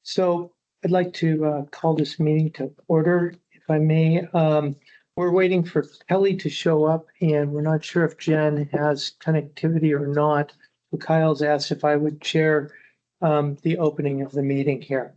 So I'd like to call this meeting to order, if I may. We're waiting for Kelly to show up, and we're not sure if Jen has connectivity or not. So Kyle's asked if I would chair the opening of the meeting here.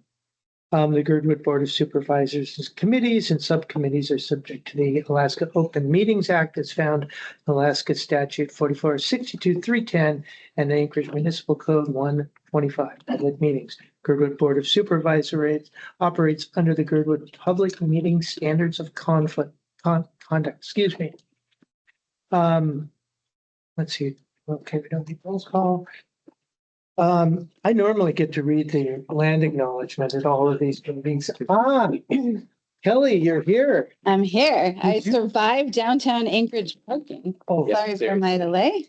The Girdwood Board of Supervisors committees and subcommittees are subject to the Alaska Open Meetings Act as found in Alaska Statute 4462-310 and the Anchorage Municipal Code 125 public meetings. Girdwood Board of Supervisors operates under the Girdwood Public Meeting Standards of Conduct. Excuse me. Let's see. Okay, we don't need roll call. I normally get to read the land acknowledgement at all of these meetings. Kelly, you're here. I'm here. I survived downtown Anchorage parking. Oh, sorry for my delay.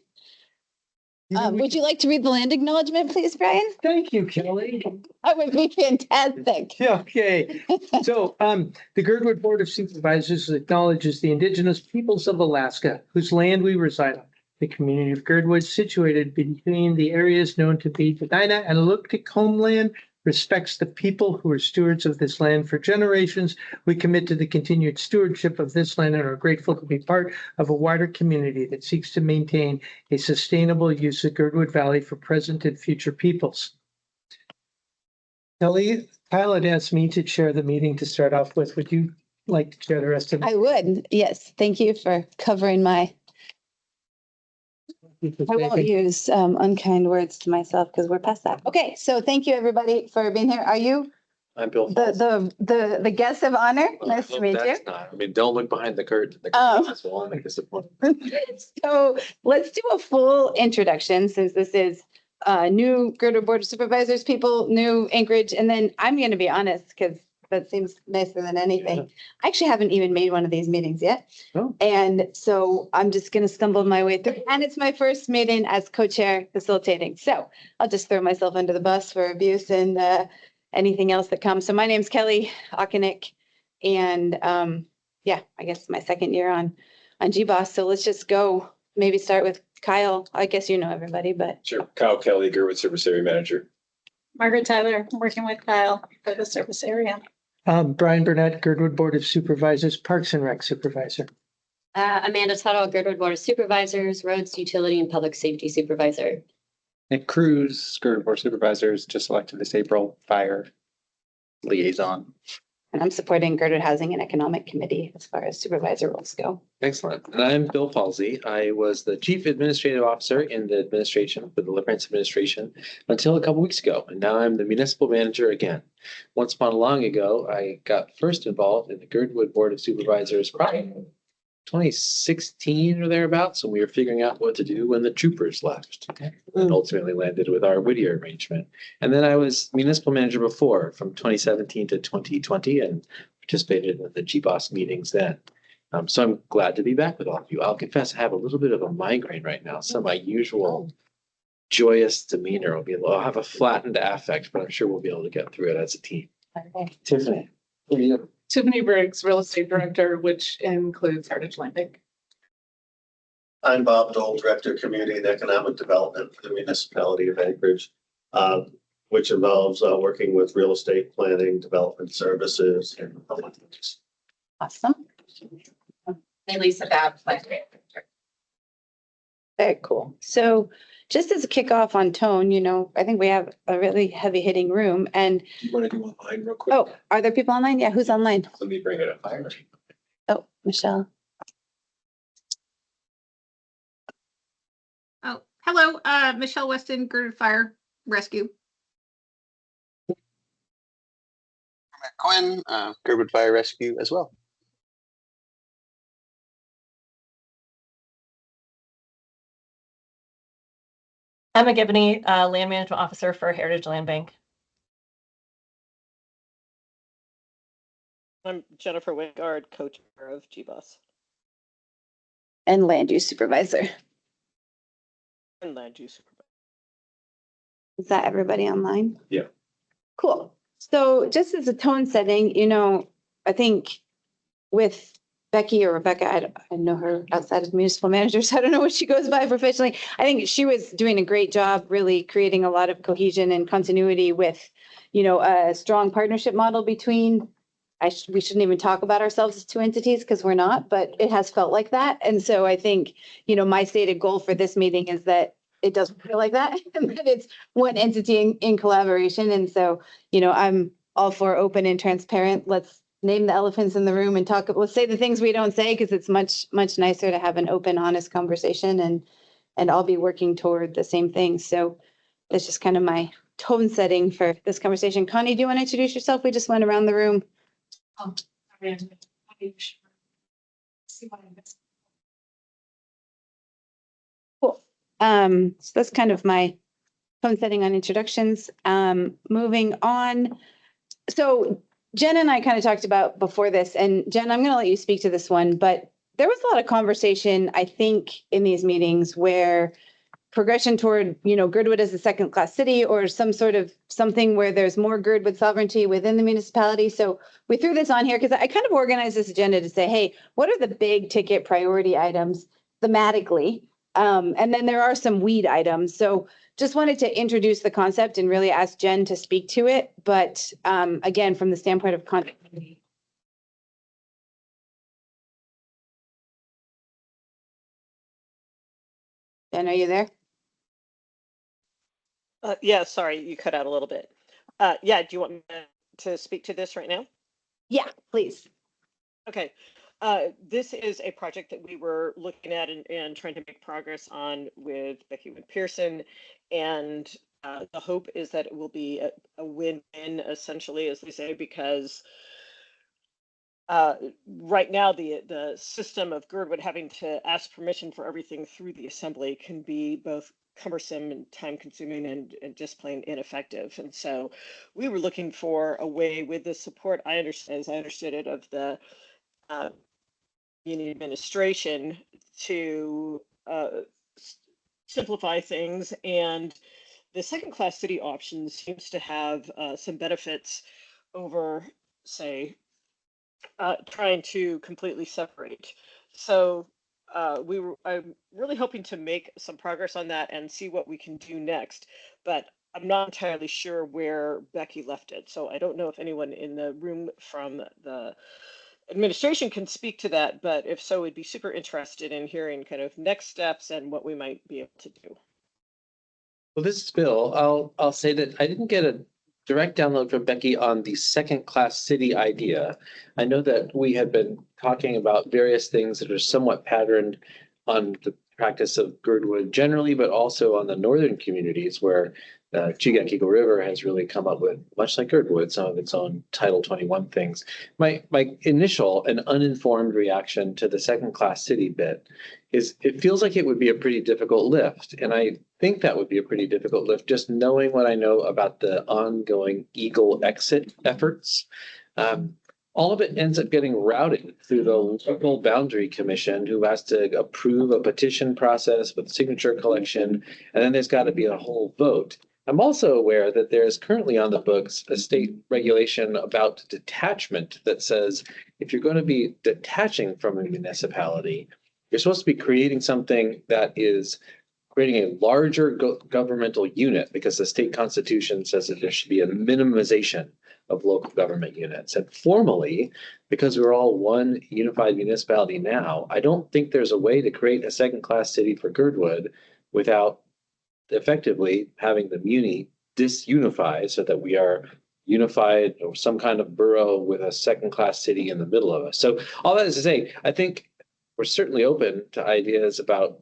Would you like to read the land acknowledgement, please, Brian? Thank you, Kelly. That would be fantastic. Okay. So the Girdwood Board of Supervisors acknowledges the indigenous peoples of Alaska whose land we reside on. The community of Girdwood, situated between the areas known to be Medina and Aluktik homeland, respects the people who are stewards of this land for generations. We commit to the continued stewardship of this land and are grateful to be part of a wider community that seeks to maintain a sustainable use of Girdwood Valley for present and future peoples. Kelly, Kyle had asked me to chair the meeting to start off with. Would you like to chair the rest of it? I would. Yes. Thank you for covering my. I won't use unkind words to myself because we're past that. Okay, so thank you everybody for being here. Are you I'm Bill. the guest of honor? Nice to meet you. That's not. I mean, don't look behind the curtain. The Oh. curtain will only make disappointed. So let's do a full introduction since this is new Girdwood Board of Supervisors people, new Anchorage, and then I'm going to be honest because that seems nicer than anything. Yeah. I actually haven't even made one of these meetings yet. Oh. And so I'm just going to stumble my way through. And it's my first meeting as co-chair facilitating. So I'll just throw myself under the bus for abuse and anything else that comes. So my name's Kelly Ockenick. And yeah, I guess my second year on GBOS. So let's just go maybe start with Kyle. I guess you know everybody, but. Sure. Kyle Kelly, Girdwood Service Area Manager. Margaret Tyler, working with Kyle for the service area. Brian Burnett, Girdwood Board of Supervisors, Parks and Rec Supervisor. Amanda Tuttle, Girdwood Board of Supervisors, Roads, Utility, and Public Safety Supervisor. Nick Cruz, Girdwood Board of Supervisors, just elected this April, Fire Liaison. And I'm supporting Girdwood Housing and Economic Committee as far as supervisor roles go. Excellent. And I'm Bill Palsy. I was the Chief Administrative Officer in the administration for the Liverence administration until a couple weeks ago. And now I'm the Municipal Manager again. Once upon a long ago, I got first involved in the Girdwood Board of Supervisors probably 2016 or thereabouts, when we were figuring out what to do when the troopers left. And ultimately landed with our Whittier arrangement. And then I was municipal manager before, from 2017 to 2020, and participated in the GBOS meetings then. So I'm glad to be back with all of you. I'll confess, I have a little bit of a migraine right now. So my usual joyous demeanor will be, I'll have a flattened affect, but I'm sure we'll be able to get through it as a team. Okay. Tiffany. What are you? Tiffany Briggs, Real Estate Director, which includes Heritage Land Bank. I'm Bob Dole, Director of Community and Economic Development for the Municipality of Anchorage, which involves working with real estate planning, development services, and public entities. Awesome. And Lisa Babb, Plan Director. Very cool. So just as a kickoff on tone, you know, I think we have a really heavy hitting room and, Do you want to do online real quick? oh, are there people online? Yeah, who's online? Let me bring it up. Oh, Michelle. Oh, hello, Michelle Weston, Girdwood Fire Rescue. Matt Quinn, Girdwood Fire Rescue as well. Emma Gibney, Land Management Officer for Heritage Land Bank. I'm Jennifer Wingard, co-chair of GBOS. And land use supervisor. And land use supervisor. Is that everybody online? Yeah. Cool. So just as a tone setting, you know, I think with Becky or Rebecca, I know her outside of municipal manager, so I don't know what she goes by professionally. I think she was doing a great job really creating a lot of cohesion and continuity with, a strong partnership model between, we shouldn't even talk about ourselves as two entities because we're not, but it has felt like that. And so I think, my stated goal for this meeting is that it doesn't feel like that, and that it's one entity in collaboration. And so, I'm all for open and transparent. Let's name the elephants in the room and let's say the things we don't say, because it's much, much nicer to have an open, honest conversation and all be working toward the same thing. So that's just kind of my tone setting for this conversation. Connie, do you want to introduce yourself? We just went around the room. Cool. So that's kind of my tone setting on introductions. Moving on. So Jen and I kind of talked about before this, and Jen, I'm going to let you speak to this one, but there was a lot of conversation, I think, in these meetings where progression toward, Girdwood as a second class city, or some sort of something where there's more Girdwood sovereignty within the municipality. So we threw this on here because I kind of organized this agenda to say, hey, what are the big ticket priority items thematically? And then there are some weed items. So just wanted to introduce the concept and really ask Jen to speak to it. But again, from the standpoint of continuity. Jen, are you there? Yeah, sorry, you cut out a little bit. Yeah, do you want me to speak to this right now? Yeah, please. Okay. This is a project that we were looking at and trying to make progress on with Becky Wood Pearson. And the hope is that it will be a win-win, essentially, as they say, because right now the system of Girdwood having to ask permission for everything through the assembly can be both cumbersome and time consuming and just plain ineffective. And so we were looking for a way with the support, as I understood it, of the union administration to simplify things. And the second class city option seems to have some benefits over, say, trying to completely separate. So I'm really hoping to make some progress on that and see what we can do next. But I'm not entirely sure where Becky left it. So I don't know if anyone in the room from the administration can speak to that. But if so, we'd be super interested in hearing kind of next steps and what we might be able to do. Well, this is Bill. I'll say that I didn't get a direct download from Becky on the second class city idea. I know that we had been talking about various things that are somewhat patterned on the practice of Girdwood generally, but also on the northern communities where the Chigakigo River has really come up with, much like Girdwood, some of its own Title 21 things. My initial and uninformed reaction to the second class city bit is it feels like it would be a pretty difficult lift. And I think that would be a pretty difficult lift, just knowing what I know about the ongoing Eagle exit efforts. All of it ends up getting routed through the local boundary commission, who has to approve a petition process with signature collection, and then there's got to be a whole vote. I'm also aware that there is currently on the books a state regulation about detachment that says if you're going to be detaching from a municipality, you're supposed to be creating something that is creating a larger governmental unit, because the state constitution says that there should be a minimization of local government units. And formally, because we're all one unified municipality now, I don't think there's a way to create a second class city for Girdwood without effectively having the muni disunify so that we are unified or some kind of borough with a second class city in the middle of us. So all that is to say, I think we're certainly open to ideas about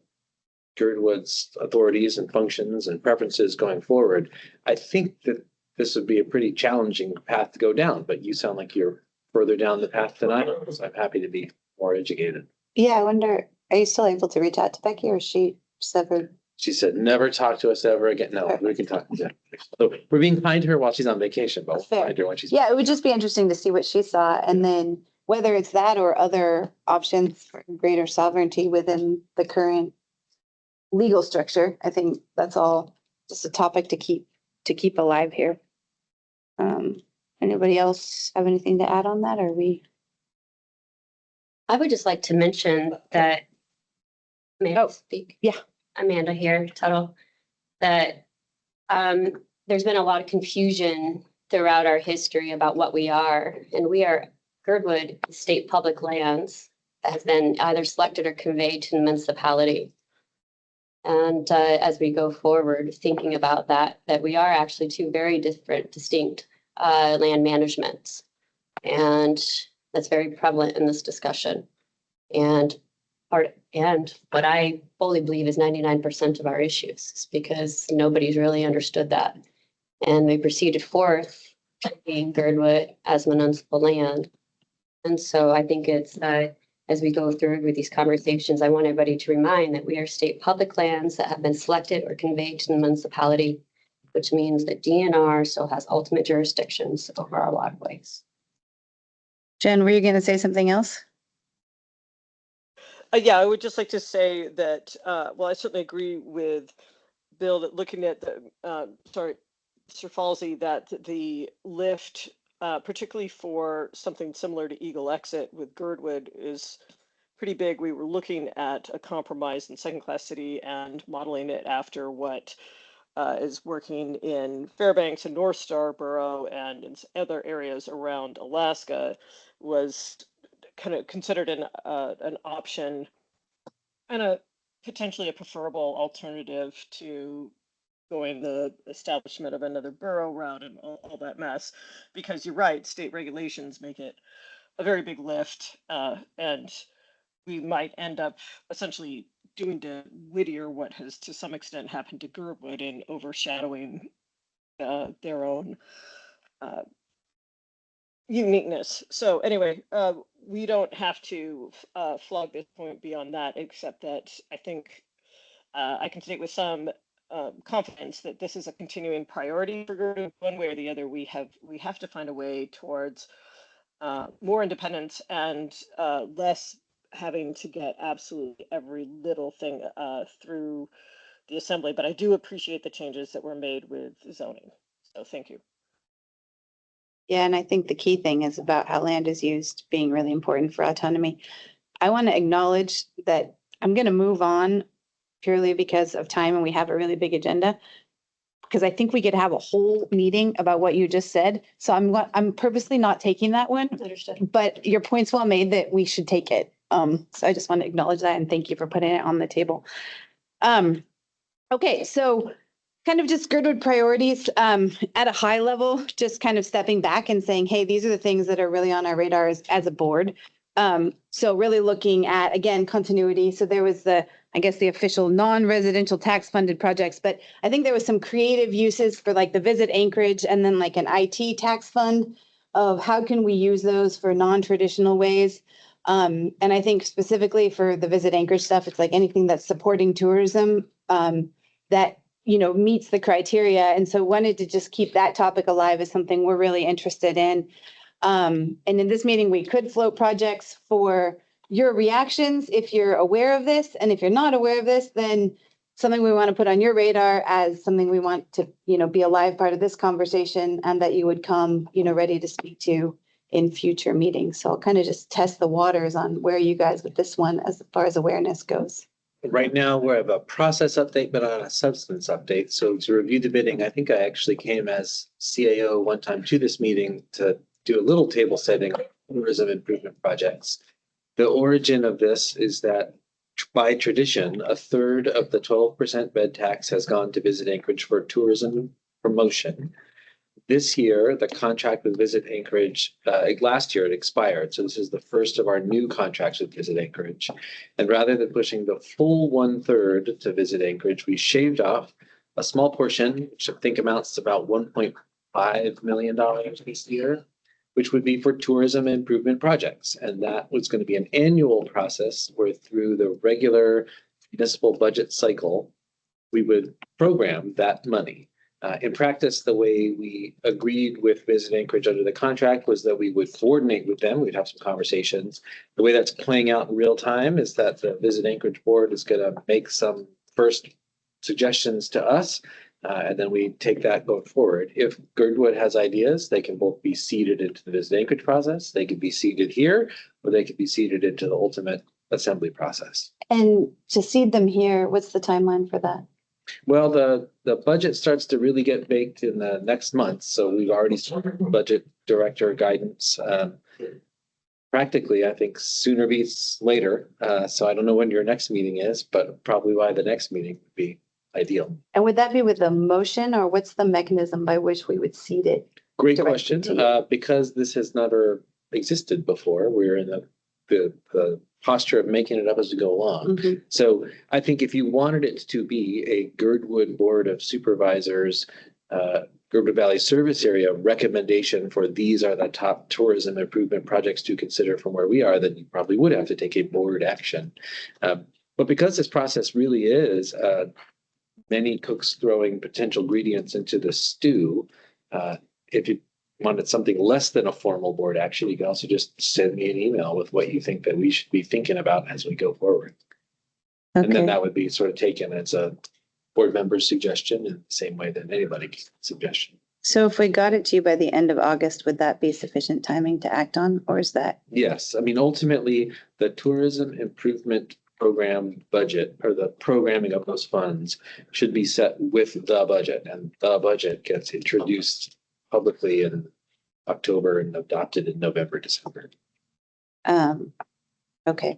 Girdwood's authorities and functions and preferences going forward. I think that this would be a pretty challenging path to go down, but you sound like you're further down the path than I am, so I'm happy to be more educated. Yeah, I wonder, are you still able to reach out to Becky, or is she severed? She said, never talk to us ever again. No, we can talk. Yeah. So we're being kind to her while she's on vacation, but we'll find her when she's. Yeah, it would just be interesting to see what she saw, and then whether it's that or other options for greater sovereignty within the current legal structure. I think that's all just a topic to keep alive here. Anybody else have anything to add on that? Or we? I would just like to mention that, may I speak? Yeah. Amanda here, Tuttle, that there's been a lot of confusion throughout our history about what we are. And we are Girdwood State Public Lands that has been either selected or conveyed to the municipality. And as we go forward, thinking about that we are actually two very different, distinct land managements. And that's very prevalent in this discussion. And what I fully believe is 99% of our issues is because nobody's really understood that. And we proceeded forth being Girdwood as municipal land. And so I think it's as we go through with these conversations, I want everybody to remind that we are state public lands that have been selected or conveyed to the municipality, which means that DNR still has ultimate jurisdictions over our waterways. Jen, were you going to say something else? Yeah, I would just like to say that, well, I certainly agree with Bill that looking at the, Mr. Falsey, that the lift, particularly for something similar to Eagle Exit with Girdwood, is pretty big. We were looking at a compromise in second class city and modeling it after what is working in Fairbanks and North Starborough and in other areas around Alaska, was kind of considered an option and a potentially a preferable alternative to going the establishment of another borough route and all that mess. Because you're right, state regulations make it a very big lift, and we might end up essentially doing to Whittier what has to some extent happened to Girdwood in overshadowing their own uniqueness. So anyway, we don't have to flog this point beyond that, except that I think I can state with some confidence that this is a continuing priority for Girdwood. One way or the other, we have to find a way towards more independence and less having to get absolutely every little thing through the assembly. But I do appreciate the changes that were made with zoning. So thank you. Yeah, and I think the key thing is about how land is used being really important for autonomy. I want to acknowledge that I'm going to move on purely because of time and we have a really big agenda. Because I think we could have a whole meeting about what you just said. So I'm purposely not taking that one. Understood. But your point's well made that we should take it. So I just want to acknowledge that and thank you for putting it on the table. Okay, so kind of just Girdwood priorities at a high level, just kind of stepping back and saying, hey, these are the things that are really on our radar as a board. So really looking at, again, continuity. So there was the official non-residential tax funded projects, but I think there was some creative uses for like the Visit Anchorage and then like an IT tax fund of how can we use those for non-traditional ways. And I think specifically for the Visit Anchorage stuff, it's like anything that's supporting tourism that, you know, meets the criteria. And so wanted to just keep that topic alive as something we're really interested in. And in this meeting, we could float projects for your reactions if you're aware of this. And if you're not aware of this, then something we want to put on your radar as something we want to, you know, be a live part of this conversation and that you would come, you know, ready to speak to in future meetings. So I'll kind of just test the waters on where you guys with this one as far as awareness goes. Right now, we have a process update, but on a substance update. So to review the bidding, I think I actually came as CAO one time to this meeting to do a little table setting on tourism improvement projects. The origin of this is that by tradition, a third of the 12% bed tax has gone to Visit Anchorage for tourism promotion. This year, the contract with Visit Anchorage, last year it expired. So this is the first of our new contracts with Visit Anchorage. And rather than pushing the full 1/3 to Visit Anchorage, we shaved off a small portion, which I think amounts to about $1.5 million this year, which would be for tourism improvement projects. And that was going to be an annual process where through the regular municipal budget cycle, we would program that money. In practice, the way we agreed with Visit Anchorage under the contract was that we would coordinate with them. We'd have some conversations. The way that's playing out in real time is that the Visit Anchorage board is going to make some first suggestions to us, and then we take that going forward. If Girdwood has ideas, they can both be seeded into the Visit Anchorage process. They could be seeded here, or they could be seeded into the ultimate assembly process. And to seed them here, what's the timeline for that? Well, the budget starts to really get baked in the next month, so we've already started budget director guidance. Practically, I think sooner beats later. So I don't know when your next meeting is, but probably by the next meeting would be ideal. And would that be with a motion or what's the mechanism by which we would seed it? Great Directly question. to you. Because this has never existed before, we're in the posture of making it up as we go along. Mhm. So I think if you wanted it to be a Girdwood Board of Supervisors, Girdwood Valley Service Area recommendation for these are the top tourism improvement projects to consider from where we are, then you probably would have to take a board action. But because this process really is many cooks throwing potential ingredients into the stew, if you wanted something less than a formal board action, you can also just send me an email with what you think that we should be thinking about as we go forward. And then Okay, that would be sort of taken as a board member's suggestion in the same way that anybody's suggestion. so if we got it to you by the end of August, would that be sufficient timing to act on, or is that? Yes, I mean, ultimately, the tourism improvement program budget or the programming of those funds should be set with the budget, and the budget gets introduced publicly in October and adopted in November, December. Okay,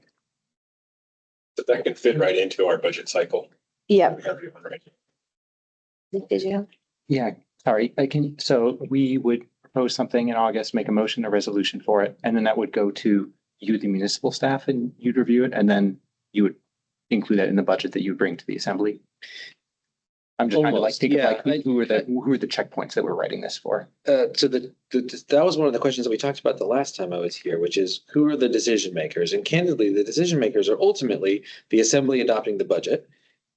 But that can fit right into our budget cycle. yeah, We have you on right. did you? Yeah, sorry, so we would propose something in August, make a motion, a resolution for it, and then that would go to you, the municipal staff, and you'd review it, and then you would include that in the budget that you bring to the assembly. I'm just trying to like Almost, think of yeah. like who are the checkpoints that we're writing this for? So that was one of the questions that we talked about the last time I was here, which is who are the decision makers? And candidly, the decision makers are ultimately the assembly adopting the budget.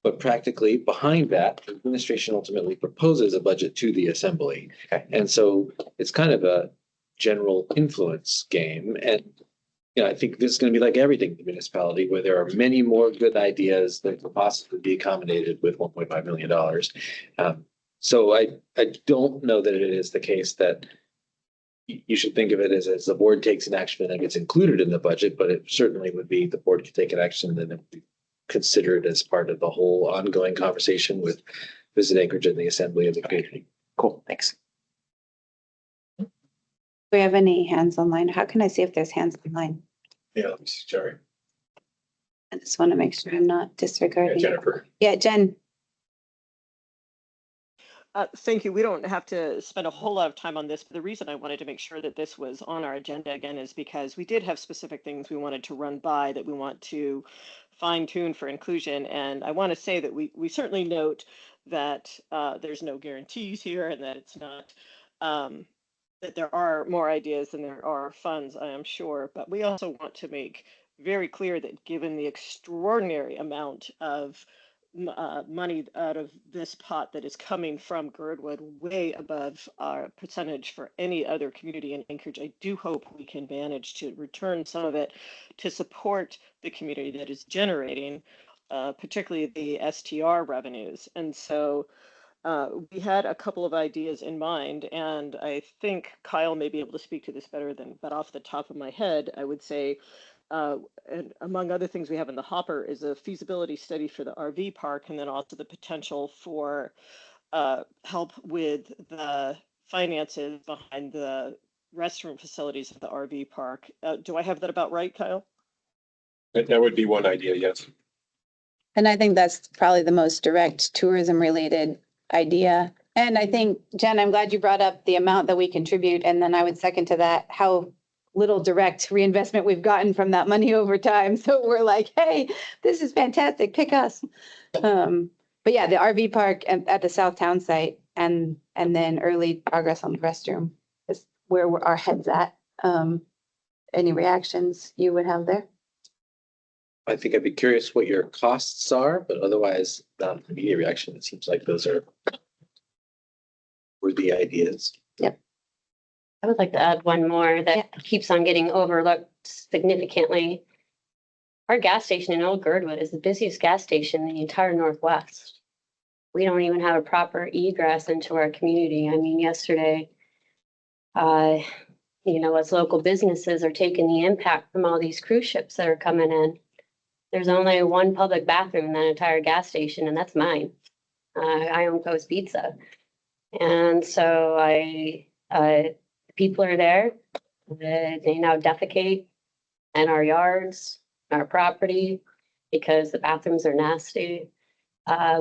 But practically behind that, the administration ultimately proposes a budget to the assembly. Okay. And so it's kind of a general influence game. And I think this is going to be like everything in the municipality, where there are many more good ideas that could possibly be accommodated with $1.5 million. So I don't know that it is the case that you should think of it as the board takes an action and it gets included in the budget, but it certainly would be the board could take an action and then it would be considered as part of the whole ongoing conversation with Visit Anchorage and the assembly of the community. Cool, thanks. Do we have any hands online? How can I see if there's hands online? Yeah, let me see, Jerry. I just want to make sure I'm not Yeah, disregarding. Jennifer. Yeah, Jen. Thank you. We don't have to spend a whole lot of time on this, but the reason I wanted to make sure that this was on our agenda again is because we did have specific things we wanted to run by that we want to fine tune for inclusion. And I want to say that we certainly note that there's no guarantees here and that it's not, that there are more ideas than there are funds, I am sure. But we also want to make very clear that given the extraordinary amount of money out of this pot that is coming from Girdwood, way above our percentage for any other community in Anchorage, I do hope we can manage to return some of it to support the community that is generating, particularly the STR revenues. And so we had a couple of ideas in mind, and I think Kyle may be able to speak to this better than, but off the top of my head, I would say, and among other things we have in the hopper is a feasibility study for the RV park, and then also the potential for help with the finances behind the restroom facilities of the RV park. Do I have that about right, Kyle? That would be one idea, yes. And I think that's probably the most direct tourism related idea. And I think, Jen, I'm glad you brought up the amount that we contribute. And then I would second to that, how little direct reinvestment we've gotten from that money over time. So we're like, hey, this is fantastic, pick us. But yeah, the RV park at the South Town site and then early progress on the restroom is where our heads at. Any reactions you would have there? I think I'd be curious what your costs are, but otherwise, not an immediate reaction. It seems like those are worthy ideas. I would like to add one more that keeps on getting overlooked significantly. Our gas station in Old Girdwood is the busiest gas station in the entire Northwest. We don't even have a proper egress into our community. I mean, yesterday, as local businesses are taking the impact from all these cruise ships that are coming in, there's only one public bathroom in that entire gas station, and that's mine. I own Post Pizza. And so people are there. They now defecate in our yards, our property, because the bathrooms are nasty.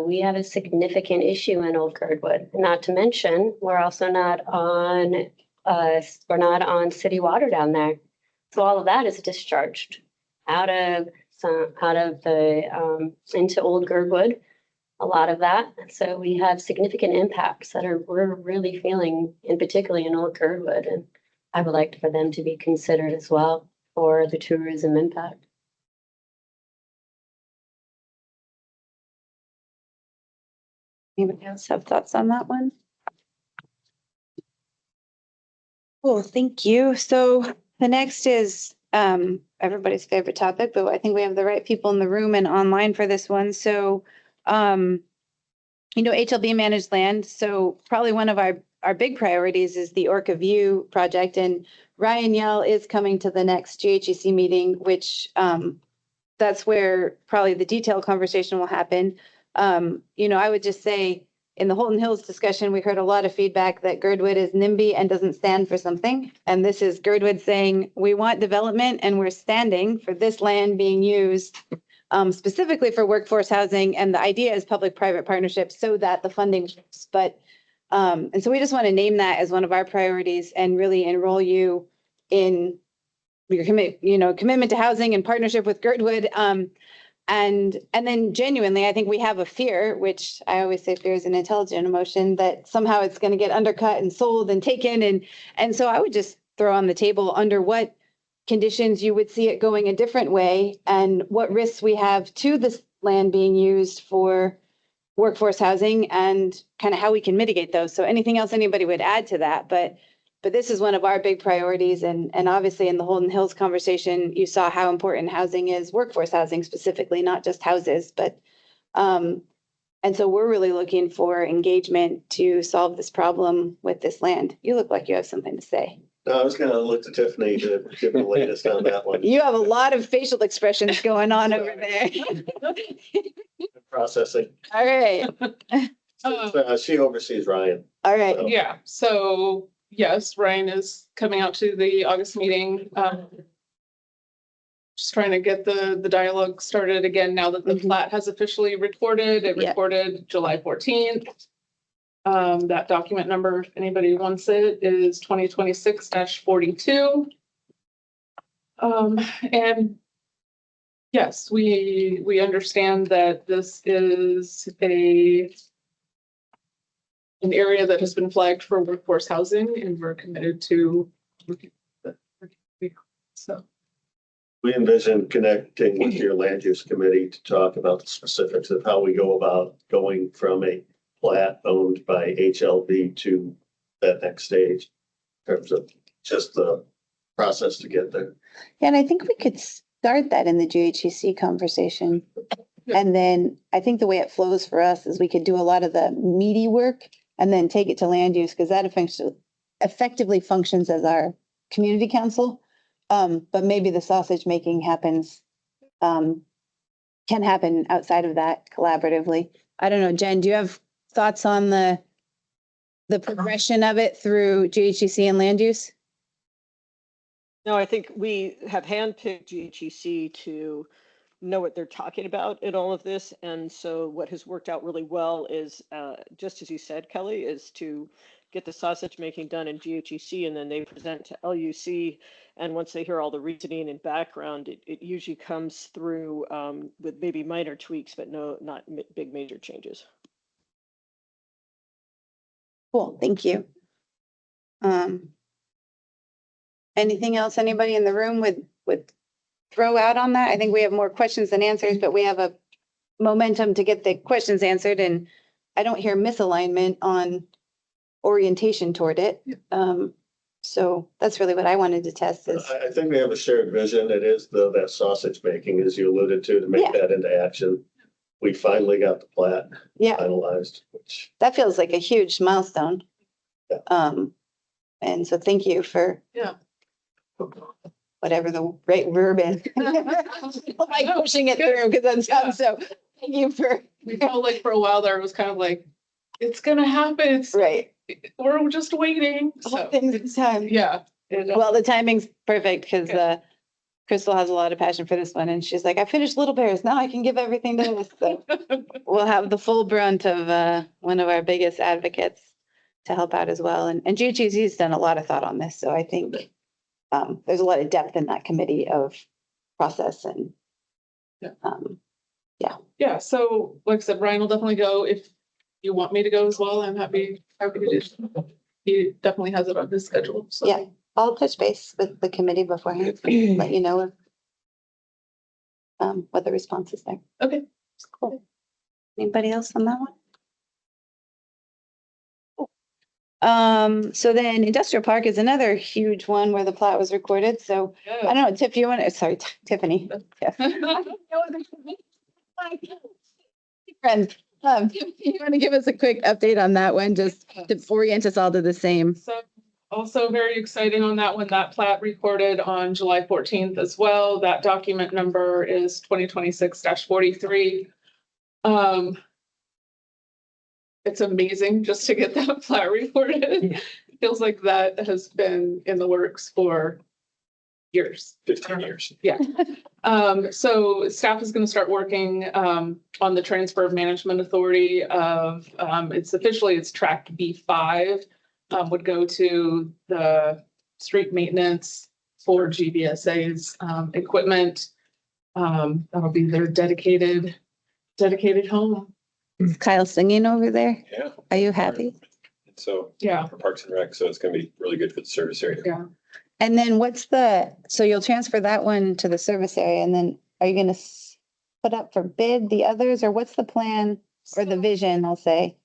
We have a significant issue in Old Girdwood. Not to mention, we're also not on city water down there. So all of that is discharged out of into Old Girdwood, a lot of that. So we have significant impacts that we're really feeling, in particularly in Old Girdwood. And I would like for them to be considered as well for the tourism impact. Anybody else have thoughts on that one? Cool, thank you. So the next is everybody's favorite topic, but I think we have the right people in the room and online for this one. So HLB managed land. So probably one of our big priorities is the Orca View project, and Ryan Yell is coming to the next GHEC meeting, which that's where probably the detailed conversation will happen. I would just say in the Holton Hills discussion, we heard a lot of feedback that Girdwood is NIMBY and doesn't stand for something. And this is Girdwood saying, we want development and we're standing for this land being used specifically for workforce housing. And the idea is public-private partnerships so that the funding works. But, and so we just want to name that as one of our priorities and really enroll you in your commitment to housing and partnership with Girdwood. And then genuinely, I think we have a fear, which I always say fear is an intelligent emotion, that somehow it's going to get undercut and sold and taken. And so I would just throw on the table under what conditions you would see it going a different way and what risks we have to this land being used for workforce housing and kind of how we can mitigate those. So anything else anybody would add to that, but this is one of our big priorities. And obviously in the Holden Hills conversation, you saw how important housing is, workforce housing specifically, not just houses, but and so we're really looking for engagement to solve this problem with this land. You look like you have something to say. No, I was gonna look to Tiffany to give the latest on that one. You have a lot of facial expressions going on over there. Processing. All right. She oversees Ryan. All right. So- Yeah, so yes, Ryan is coming out to the August meeting. Just trying to get the dialogue started again now that the plat has officially recorded. It Yeah. recorded July 14th. That document number, if anybody wants it, is 2026-42. And yes, we understand that this is an area that has been flagged for workforce housing, and we're committed to so. We envision connecting with your land use committee to talk about the specifics of how we go about going from a plat owned by HLB to that next stage in terms of just the process to get there. Yeah, and I think we could start that in the GHEC conversation. And then I think the way it flows for us is we could do a lot of the meaty work and then take it to land use, because that effectively functions as our community council. But maybe the sausage making happens, can happen outside of that collaboratively. I don't know, Jen, do you have thoughts on the progression of it through GHEC and land use? No, I think we have handpicked GHEC to know what they're talking about in all of this. And so what has worked out really well is, just as you said, Kelly, is to get the sausage making done in GHEC, and then they present to LUC. And once they hear all the reasoning and background, it usually comes through with maybe minor tweaks, but not big major changes. Cool, thank you. Anything else anybody in the room would throw out on that? I think we have more questions than answers, but we have a momentum to get the questions answered, and I don't hear misalignment on orientation toward it. So that's really what I wanted to test is. I think we have a shared vision. It is that sausage making, as you alluded to make Yeah. that into action. We finally got the plat Yeah, finalized, which that feels like a huge milestone. Yeah. And so thank you for. Yeah. Whatever the right verb is. I like pushing it through because that sounds so, thank you for we felt like for a while there, it was kind of like, it's gonna happen. It's, Right. we're just waiting. All So, things in time. yeah. Well, the timing's perfect because Good. Crystal has a lot of passion for this one and she's like, I finished Little Bears. Now I can give everything to this. So we'll have the full brunt of one of our biggest advocates to help out as well. And GHG's done a lot of thought on this. So I think there's a lot of depth in that committee of process and Yeah. Yeah. So like I said, Ryan will definitely go. If you want me to go as well, I'm happy to do so. He definitely has it on his schedule. So. yeah, I'll touch base with the committee beforehand, let you know if, what the response is there. Okay. Cool. Anybody else on that one? So then Industrial Park is another huge one where the plat was recorded. So I don't know, Tiff, you want to, sorry, Tiffany. Tiff. Friends, you want to give us a quick update on that one, just to orient us all to the same? So also very exciting on that one, that plat recorded on July 14th as well. That document number is 2026-43. It's amazing just to get that plat recorded. It feels like that has been in the works for years. 15 years. Yeah. So staff is going to start working on the transfer of management authority of it's tract B5 would go to the street maintenance for GBSA's equipment. That'll be their dedicated home. Is Kyle singing over there? Yeah. Are you happy? So Yeah. for Parks and Rec, so it's gonna be really good for the service area. Yeah. And then so you'll transfer that one to the service area and then are you gonna put up for bid the others or what's the plan or the vision, I'll say?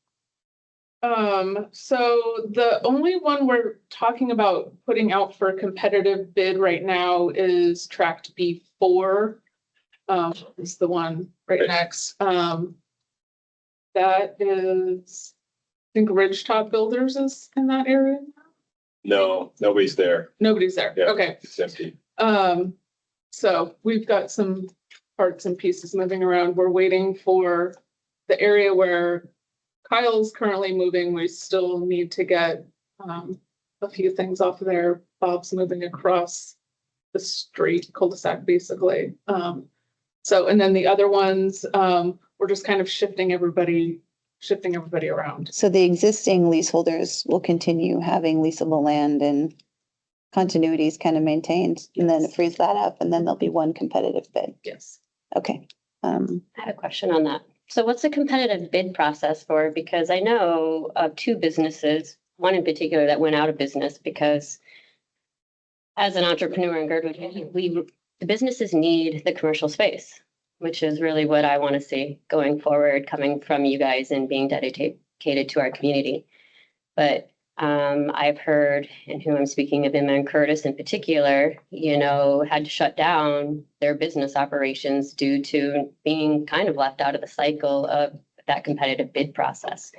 So the only one we're talking about putting out for a competitive bid right now is tract B4. Is the one right next. That is, I think Ridgetop Builders is in that area. No, nobody's there. Nobody's there. Yeah. Okay. It's empty. So we've got some parts and pieces moving around. We're waiting for the area where Kyle's currently moving. We still need to get a few things off of there. Bob's moving across the street, cul-de-sac basically. And then the other ones, we're just kind of shifting everybody around. So the existing leaseholders will continue having leasable land and continuity is kind of maintained and then it frees that up and then there'll be one competitive bid. Yes. Okay. I have a question on that. So what's the competitive bid process for? Because I know of two businesses, one in particular that went out of business because as an entrepreneur in Girdwood, the businesses need the commercial space, which is really what I want to see going forward, coming from you guys and being dedicated to our community. But I've heard, and who I'm speaking of, Emma and Curtis in particular, had to shut down their business operations due to being kind of left out of the cycle of that competitive bid process.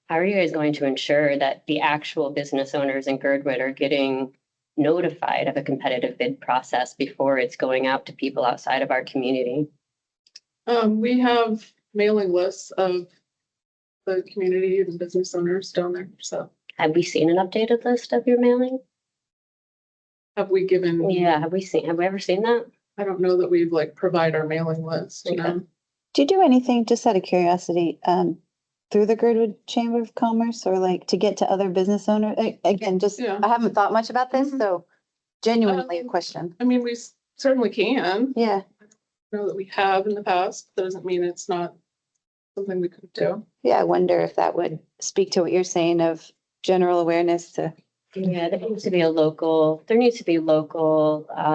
How are you guys going to ensure that the actual business owners in Girdwood are getting notified of a competitive bid process before it's going out to people outside of our community? We have mailing lists of the community and business owners down there. So have we seen an updated list of your mailing? Have we given? Yeah, have we ever seen that? I don't know that we've provide our mailing list. Okay. Do you do anything, just out of curiosity, through the Girdwood Chamber of Commerce or to get to other business owners? Again, just, Yeah. I haven't thought much about this, so genuinely a question. I mean, we certainly can. Yeah. Know that we have in the past. Doesn't mean it's not something we could do. Yeah, I wonder if that would speak to what you're saying of general awareness to. Yeah, there needs to be local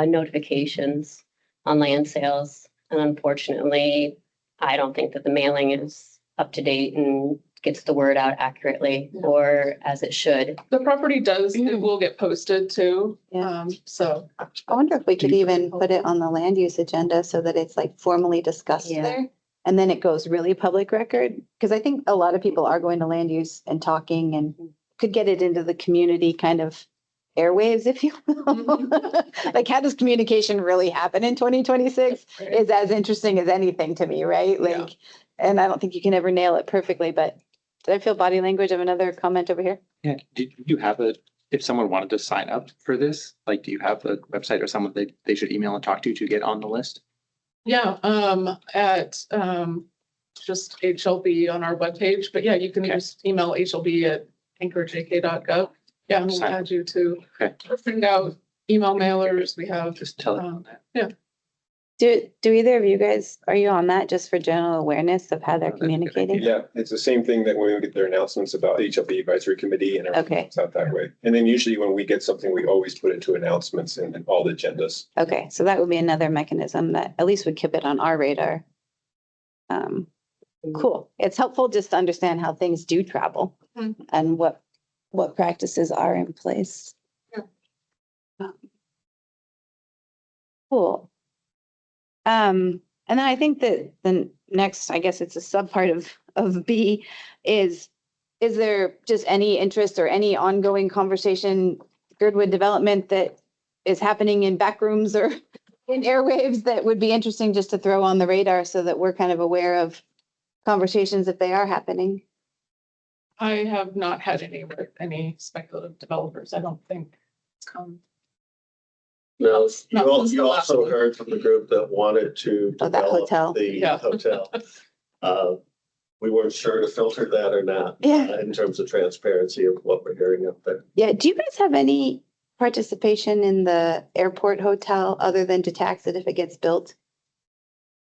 notifications on land sales. And unfortunately, I don't think that the mailing is up to date and gets the word out accurately or as it should. The property it will get posted too. Yeah. So I wonder if we could even put it on the land use agenda so that it's formally discussed there. And then it goes really public record. Because I think a lot of people are going to land use and talking and could get it into the community kind of airwaves, if you will. Like, how does communication really happen in 2026 is as interesting as anything to me, right? Like, and I don't think you can ever nail it perfectly, but did I feel body language of another comment over here? Yeah, do you have if someone wanted to sign up for this, like, do you have a website or someone they should email and talk to get on the list? Yeah, at, just HLB on our webpage, but yeah, you can Okay. just email HLB@anchorajk.gov. Yeah, and we'll Sign. add you to, Okay. send out email mailers. We have, Just tell it on that. Do either of you guys, are you on that just for general awareness of how they're Oh, that's a good communicating? Yeah, it's the same thing that when we get their announcements about HLB advisory committee and everything Okay. comes out that way. And then usually when we get something, we always put it to announcements and all the agendas. Okay, so that would be another mechanism that at least would keep it on our radar. Cool. It's helpful just to understand how things do travel Mhm. and what practices are in place. Yeah. Cool. And then I think that the next, I guess it's a subpart of B is there just any interest or any ongoing conversation, Girdwood development that is happening in back rooms or in airwaves that would be interesting just to throw on the radar so that we're kind of aware of conversations if they are happening? I have not had any with any speculative developers. I don't think it's come. No, Not you since the you last also one. heard from the group that wanted to Oh, that develop hotel. the Yeah. hotel. We weren't sure to filter that or not. Yeah. In terms of transparency of what we're hearing up there. Yeah, do you guys have any participation in the airport hotel other than to tax it if it gets built?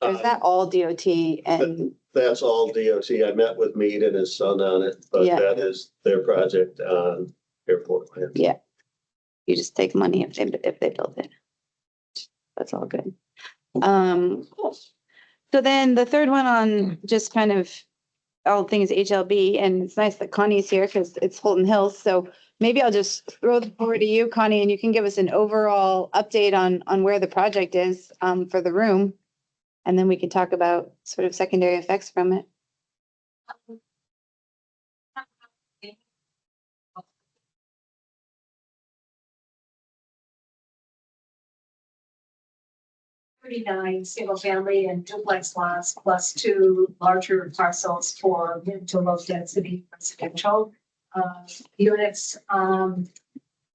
Or is that all DOT and, That's all DOT. I met with Mead and his son on it, but Yeah. that is their project on airport land. Yeah. You just take money if they build it? That's all good. Cool. So then the third one on just kind of all things HLB, and it's nice that Connie's here because it's Holton Hills. So maybe I'll just throw the floor to you, Connie, and you can give us an overall update on where the project is for the room. And then we can talk about sort of secondary effects from it. Single family and duplex lots plus 2 larger parcels for mid to low density residential units.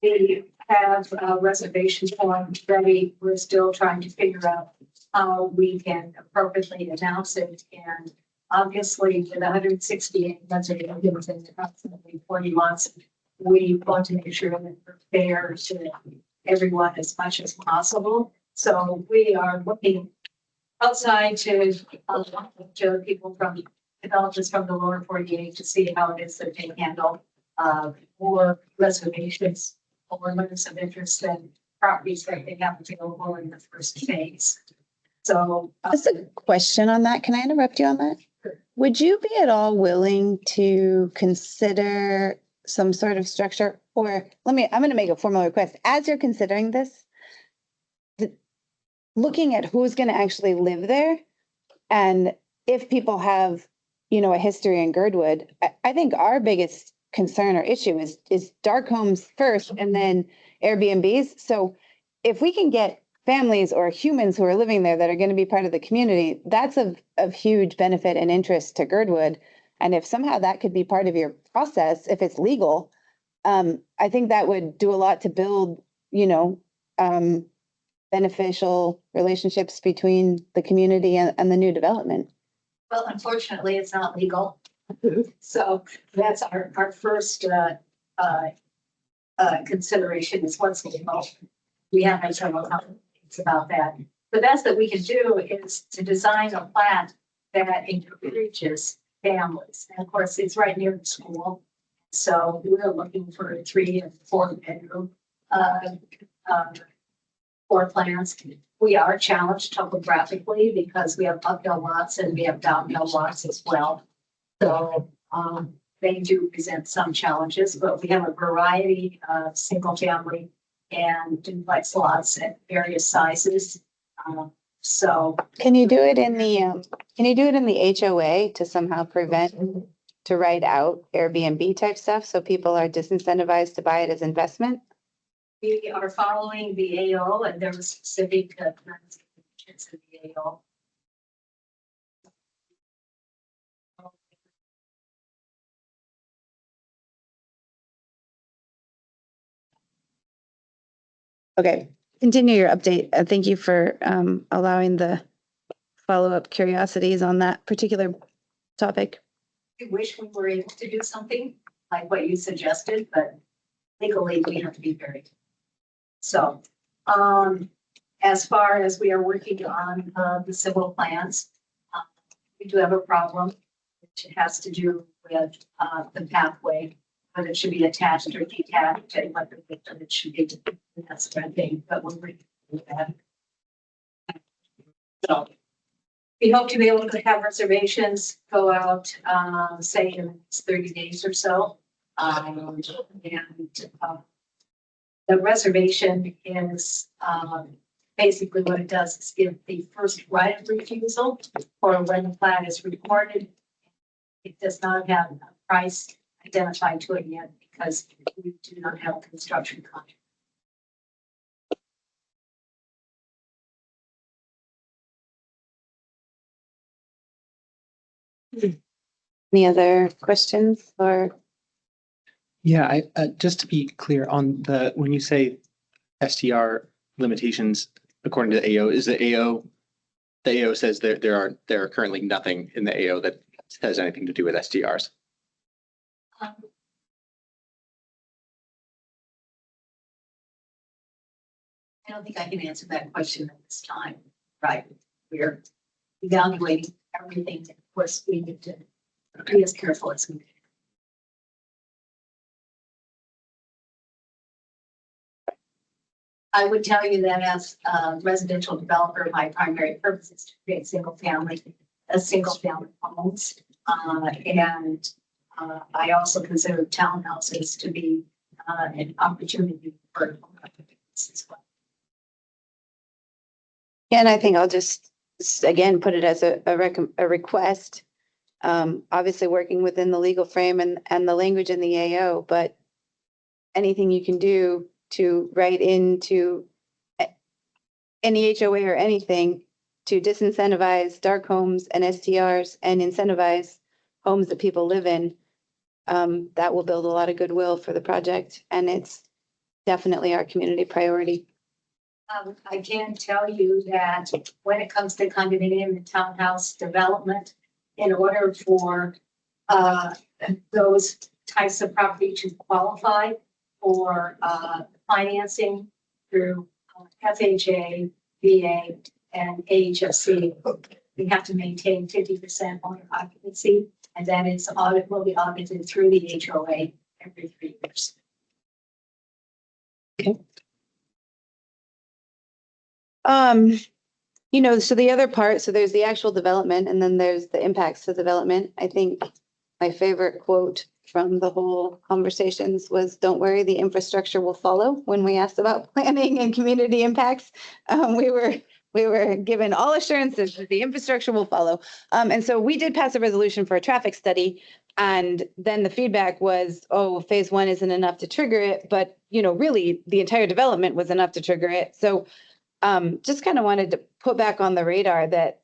They have reservation forms ready. We're still trying to figure out how we can appropriately announce it. And obviously with 168 reservations and approximately 40 lots, we want to make sure that we're fair to everyone as much as possible. So we are looking outside to people from developers from the lower 48 to see how it is that they handle more reservations or limits of interest than properties that they have available in the first phase. So Just a question on that. Can I interrupt you on that? Would you be at all willing to consider some sort of structure or I'm going to make a formal request. As you're considering this, looking at who's going to actually live there and if people have, a history in Girdwood, I think our biggest concern or issue is dark homes first and then Airbnbs. So if we can get families or humans who are living there that are going to be part of the community, that's of huge benefit and interest to Girdwood. And if somehow that could be part of your process, if it's legal, I think that would do a lot to build, beneficial relationships between the community and the new development. well, unfortunately, it's not legal. So that's our first consideration is what's legal. We have had several complaints about that. The best that we can do is to design a plan that encourages families. And of course, it's right near the school. So we're looking for a 3 and 4 bedroom floor plans. We are challenged topographically because we have uphill lots and we have downhill lots as well. So they do present some challenges, but we have a variety of single family and duplex lots at various sizes. So Can you do it in the HOA to somehow prevent, to write out Airbnb type stuff so people are disincentivized to buy it as investment? We are following the AO and there was specific conditions in the AO. Okay, continue your update. Thank you for allowing the follow-up curiosities on that particular topic. I wish we were able to do something like what you suggested, but legally we have to be very. So, as far as we are working on the civil plans, we do have a problem, which has to do with the pathway, whether it should be attached or detached, and what it should be. That's one thing, but we're working with that. So we hope to be able to have reservations go out, say in the next 30 days or so. The reservation is basically what it does is give the first right of refusal for when the plat is recorded. It does not have a price identified to it yet because we do not have a construction contract. Any other questions or? Yeah, just to be clear on when you say STR limitations, according to the AO, is the AO says there are currently nothing in the AO that has anything to do with STRs. I don't think I can answer that question at this time. Right. We're evaluating everything. Of course, we need to be as careful as we can. I would tell you that as a residential developer, my primary purpose is to create single family homes. I also consider townhouses to be an opportunity for as well. Yeah, and I think I'll just again put it as a request. Obviously working within the legal frame and the language in the AO, but anything you can do to write into any HOA or anything to disincentivize dark homes and STRs and incentivize homes that people live in, that will build a lot of goodwill for the project. And it's definitely our community priority. I can tell you that when it comes to condominium and townhouse development, in order for those types of property to qualify for financing through FHA, VA, and AHFC, we have to maintain 50% owner occupancy, and that is will be audited through the HOA every 3 years. Okay. So the other part, so there's the actual development and then there's the impacts to development. I think my favorite quote from the whole conversations was, "Don't worry, the infrastructure will follow." When we asked about planning and community impacts, we were given all assurances that the infrastructure will follow. And so we did pass a resolution for a traffic study. And then the feedback was, oh, phase 1 isn't enough to trigger it, but really the entire development was enough to trigger it. So just kind of wanted to put back on the radar that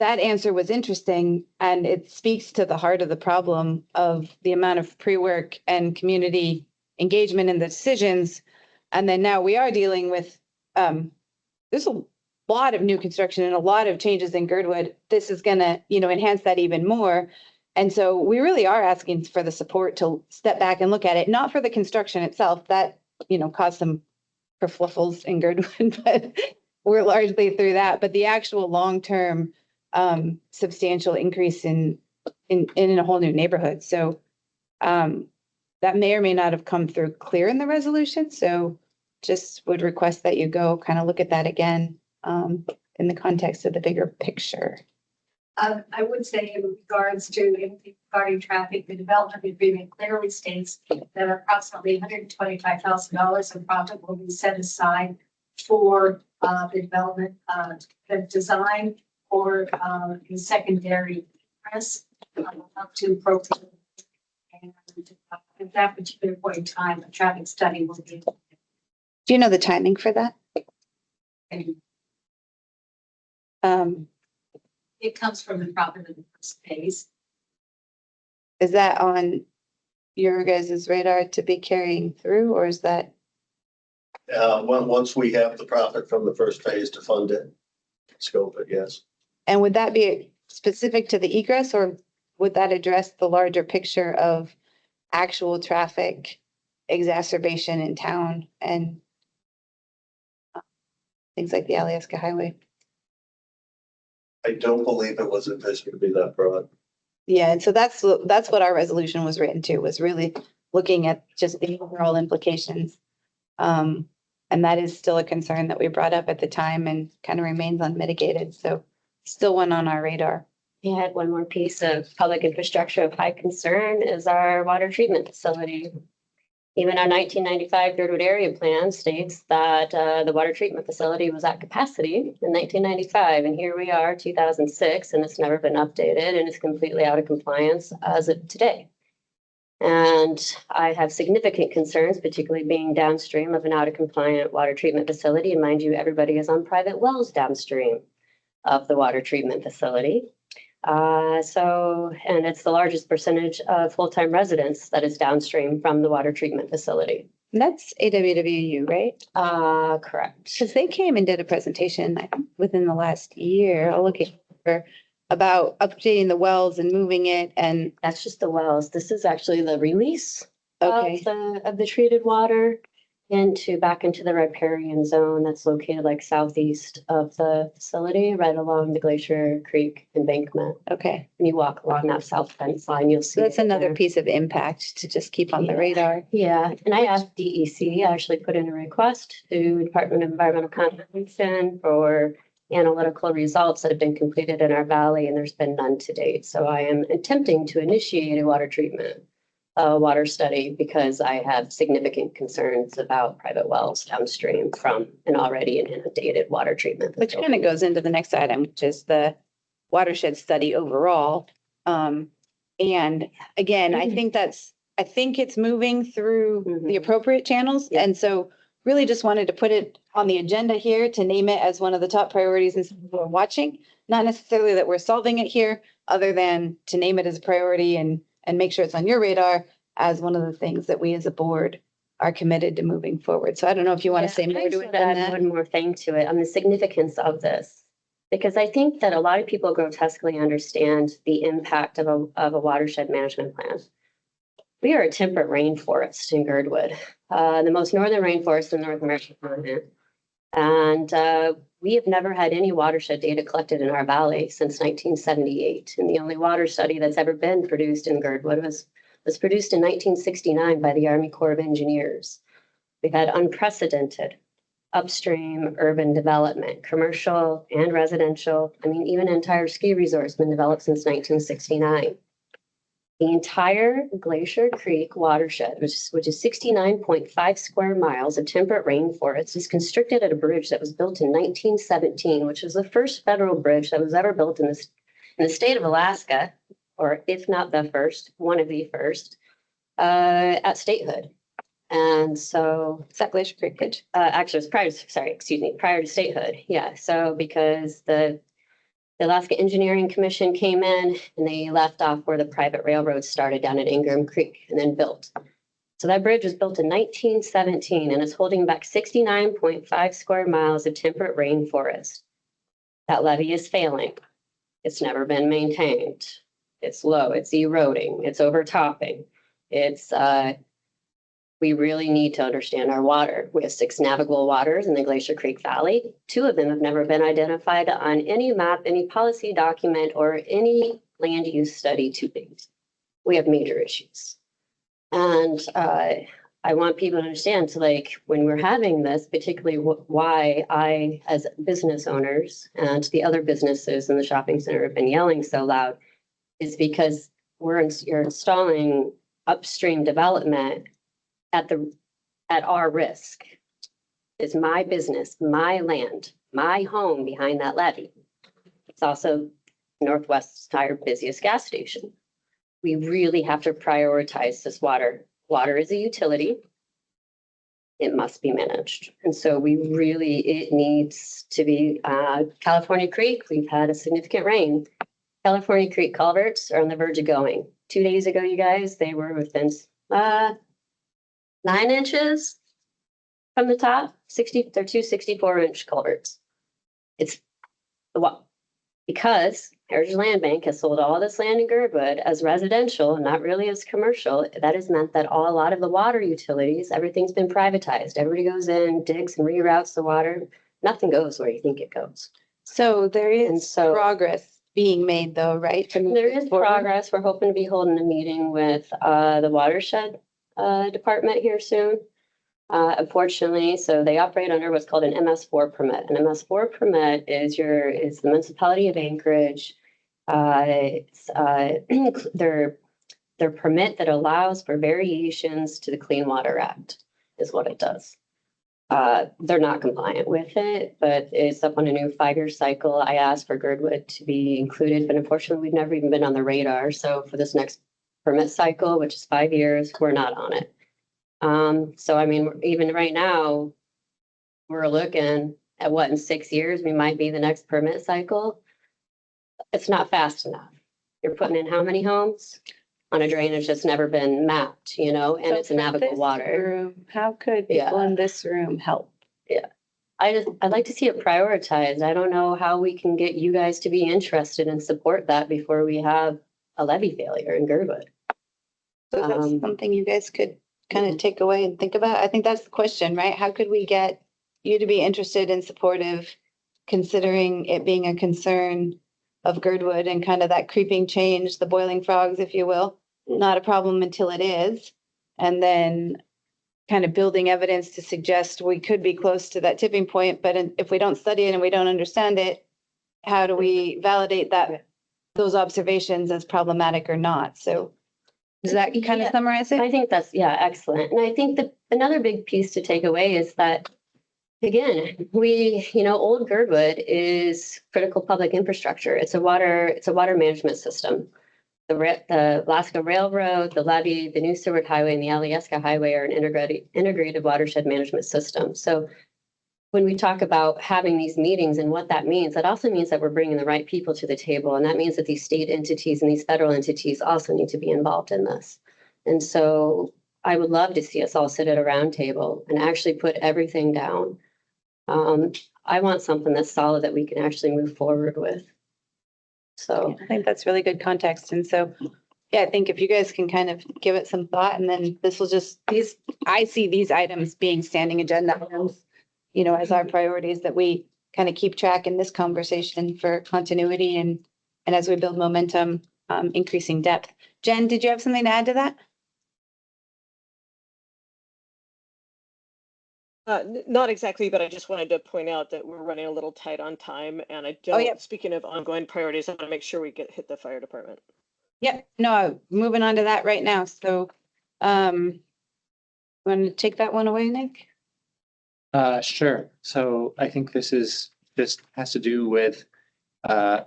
answer was interesting, and it speaks to the heart of the problem of the amount of pre-work and community engagement in the decisions. And then now we are dealing with, there's a lot of new construction and a lot of changes in Girdwood. This is going to, enhance that even more. And so we really are asking for the support to step back and look at it, not for the construction itself that, caused some kerfluffles in Girdwood, but we're largely through that. But the actual long-term substantial increase in a whole new neighborhood. So that may or may not have come through clear in the resolution. So just would request that you go kind of look at that again in the context of the bigger picture. I would say in regards to anything regarding traffic, the development agreement clearly states that approximately $125,000 in profit will be set aside for the development, the design or the secondary press up to appropriate. And at that particular point in time, a traffic study will be Do you know the timing for that? It comes from the property in the first phase. Is that on your guys' radar to be carrying through, or is that? Once we have the profit from the first phase to fund it, scope it, yes. And would that be specific to the egress, or would that address the larger picture of actual traffic exacerbation in town and things like the Alaska Highway? I don't believe it was envisioned to be that broad. Yeah, and so that's what our resolution was written to, was really looking at just the overall implications. And that is still a concern that we brought up at the time and kind of remains unmitigated. So still one on our radar. We had one more piece of public infrastructure of high concern is our water treatment facility. Even our 1995 Girdwood area plan states that the water treatment facility was at capacity in 1995. And here we are, 2006, and it's never been updated and it's completely out of compliance as of today. And I have significant concerns, particularly being downstream of an out of compliant water treatment facility. And mind you, everybody is on private wells downstream of the water treatment facility. And it's the largest percentage of full-time residents that is downstream from the water treatment facility. And that's AWWU, right? Correct. Because they came and did a presentation, I think, within the last year. I'll look at about updating the wells and moving it, and that's just the wells. This is actually the release okay. of the treated water back into the riparian zone that's located like southeast of the facility, right along the Glacier Creek embankment. Okay. When you walk along that south fence line, you'll see. So that's another piece of impact to just keep on the radar. Yeah, and I asked DEC, I actually put in a request to Department of Environmental Conservation for analytical results that have been completed in our valley, and there's been none to date. So I am attempting to initiate a water treatment water study because I have significant concerns about private wells downstream from an already inundated water treatment Which kind of goes into the next item, which is the watershed study overall. And again, I think it's moving through the appropriate channels. Yeah. And so really just wanted to put it on the agenda here to name it as one of the top priorities and people are watching. Not necessarily that we're solving it here, other than to name it as a priority and make sure it's on your radar as one of the things that we as a board are committed to moving forward. So I don't know if you want to say more to it than that. One more thing to it on the significance of this, because I think that a lot of people grotesquely understand the impact of a watershed management plan. We are a temperate rainforest in Girdwood, the most northern rainforest in North America continent. And we have never had any watershed data collected in our valley since 1978. And the only water study that's ever been produced in Girdwood was produced in 1969 by the Army Corps of Engineers. We've had unprecedented upstream urban development, commercial and residential. I mean, even an entire ski resort's been developed since 1969. The entire Glacier Creek watershed, which is 69.5 square miles of temperate rainforest, is constructed at a bridge that was built in 1917, which was the first federal bridge that was ever built in the state of Alaska, or if not the first, one of the first, at statehood. And so Is that Glacier Creek Bridge? Actually, it was prior to statehood. Yeah. So because the Alaska Engineering Commission came in and they left off where the private railroad started down at Ingram Creek and then built. So that bridge was built in 1917 and it's holding back 69.5 square miles of temperate rainforest. That levee is failing. It's never been maintained. It's low, it's eroding, it's overtopping. We really need to understand our water. We have 6 navigable waters in the Glacier Creek Valley. 2 of them have never been identified on any map, any policy document, or any land use study to date. We have major issues. And I want people to understand, so like when we're having this, particularly why I, as business owners and the other businesses in the shopping center have been yelling so loud, is because you're installing upstream development at our risk. It's my business, my land, my home behind that levee. It's also Northwest's entire busiest gas station. We really have to prioritize this water. Water is a utility. it must be managed. And so it needs to be, California Creek, we've had a significant rain. California Creek culverts are on the verge of going. 2 days ago, you guys, they were within 9 inches from the top. They're 2 64-inch culverts. It's because Heritage Land Bank has sold all this land in Girdwood as residential, not really as commercial. That has meant that a lot of the water utilities, everything's been privatized. Everybody goes in, digs and reroutes the water. Nothing goes where you think it goes. So there is progress being made though, right? There is progress. We're hoping to be holding a meeting with the watershed department here soon. Unfortunately, so they operate under what's called an MS4 permit. An MS4 permit is the municipality of Anchorage. It's their permit that allows for variations to the Clean Water Act is what it does. They're not compliant with it, but it's up on a new 5-year cycle. I asked for Girdwood to be included, but unfortunately, we've never even been on the radar. So for this next permit cycle, which is 5 years, we're not on it. So I mean, even right now, we're looking at what in 6 years we might be the next permit cycle. It's not fast enough. You're putting in how many homes on a drainage that's never been mapped, and So it's a for navigable this water. room, how could people in this room help? Yeah. I'd like to see it prioritized. I don't know how we can get you guys to be interested and support that before we have a levee failure in Girdwood. So that's something you guys could kind of take away and think about. I think that's the question, right? How could we get you to be interested and supportive, considering it being a concern of Girdwood and kind of that creeping change, the boiling frogs, if you will, not a problem until it is. And then kind of building evidence to suggest we could be close to that tipping point, but if we don't study it and we don't understand it, how do we validate those observations as problematic or not? So does that kind of summarize it? I think that's, excellent. And I think that another big piece to take away is that, again, old Girdwood is critical public infrastructure. It's a water management system. The Alaska Railroad, the levee, the new Seward Highway, and the Alyeska Highway are an integrated watershed management system. So when we talk about having these meetings and what that means, that also means that we're bringing the right people to the table. And that means that these state entities and these federal entities also need to be involved in this. And so I would love to see us all sit at a round table and actually put everything down. I want something that's solid that we can actually move forward with. So I think that's really good context. And so, I think if you guys can kind of give it some thought, and then this will I see these items being standing agenda items, as our priorities that we kind of keep track in this conversation for continuity and as we build momentum, increasing depth. Jen, did you have something to add to that? Not exactly, but I just wanted to point out that we're running a little tight on time, and I don't. Speaking of ongoing priorities, I want to make sure we hit the fire department. Yep. No, moving on to that right now. So, want to take that one away, Nick? Sure. So I think this has to do with, as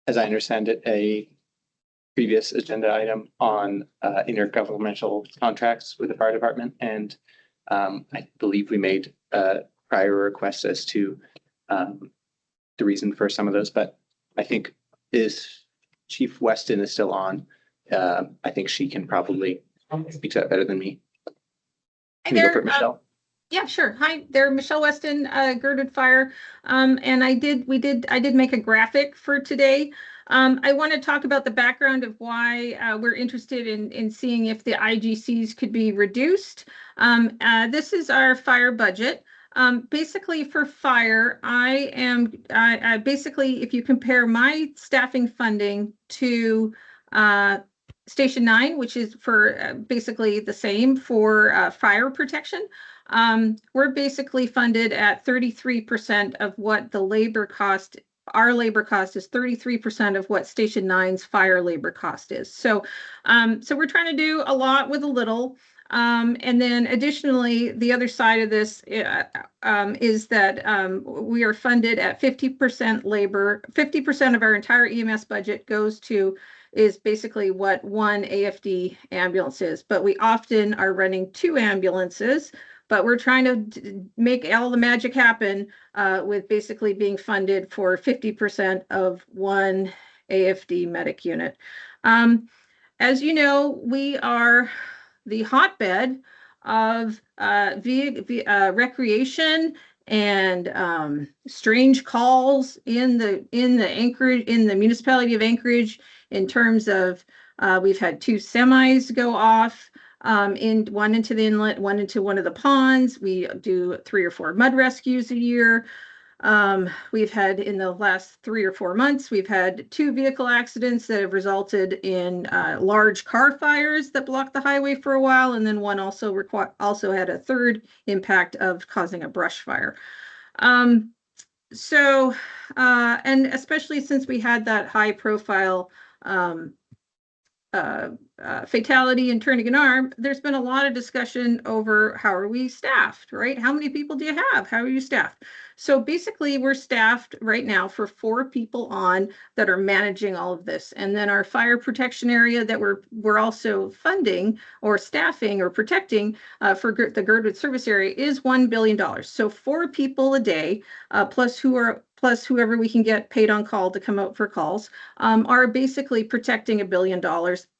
I understand it, a previous agenda item on intergovernmental contracts with the fire department. And I believe we made prior requests as to the reason for some of those, but I think Chief Weston is still on. I think she can probably speak to that better than me. Can we go for it, Michelle? Yeah, sure. Hi there, Michelle Weston, Girdwood Fire. And I did make a graphic for today. I want to talk about the background of why we're interested in seeing if the IGCs could be reduced. This is our fire budget. Basically for fire, I basically, if you compare my staffing funding to Station 9, which is for basically the same for fire protection, we're basically funded at 33% of what the labor cost. Our labor cost is 33% of what Station 9's fire labor cost is. So we're trying to do a lot with a little. And then additionally, the other side of this is that we are funded at 50% labor. 50% of our entire EMS budget is basically what one AFD ambulance is, but we often are running 2 ambulances, but we're trying to make all the magic happen with basically being funded for 50% of one AFD medic unit. As you know, we are the hotbed of recreation and strange calls in the Anchorage, in the municipality of Anchorage, in terms of we've had 2 semis go off, one into the inlet, one into one of the ponds. We do 3 or 4 mud rescues a year. We've had, in the last 3 or 4 months, we've had 2 vehicle accidents that have resulted in large car fires that blocked the highway for a while, and then one also had a 3rd impact of causing a brush fire. And especially since we had that high profile fatality and turning an arm, there's been a lot of discussion over how are we staffed, right? How many people do you have? How are you staffed? So basically, we're staffed right now for 4 people on that are managing all of this. And then our fire protection area that we're also funding or staffing or protecting for the Girdwood service area is $1 billion. So 4 people a day, plus whoever we can get paid on call to come out for calls, are basically protecting $1 billion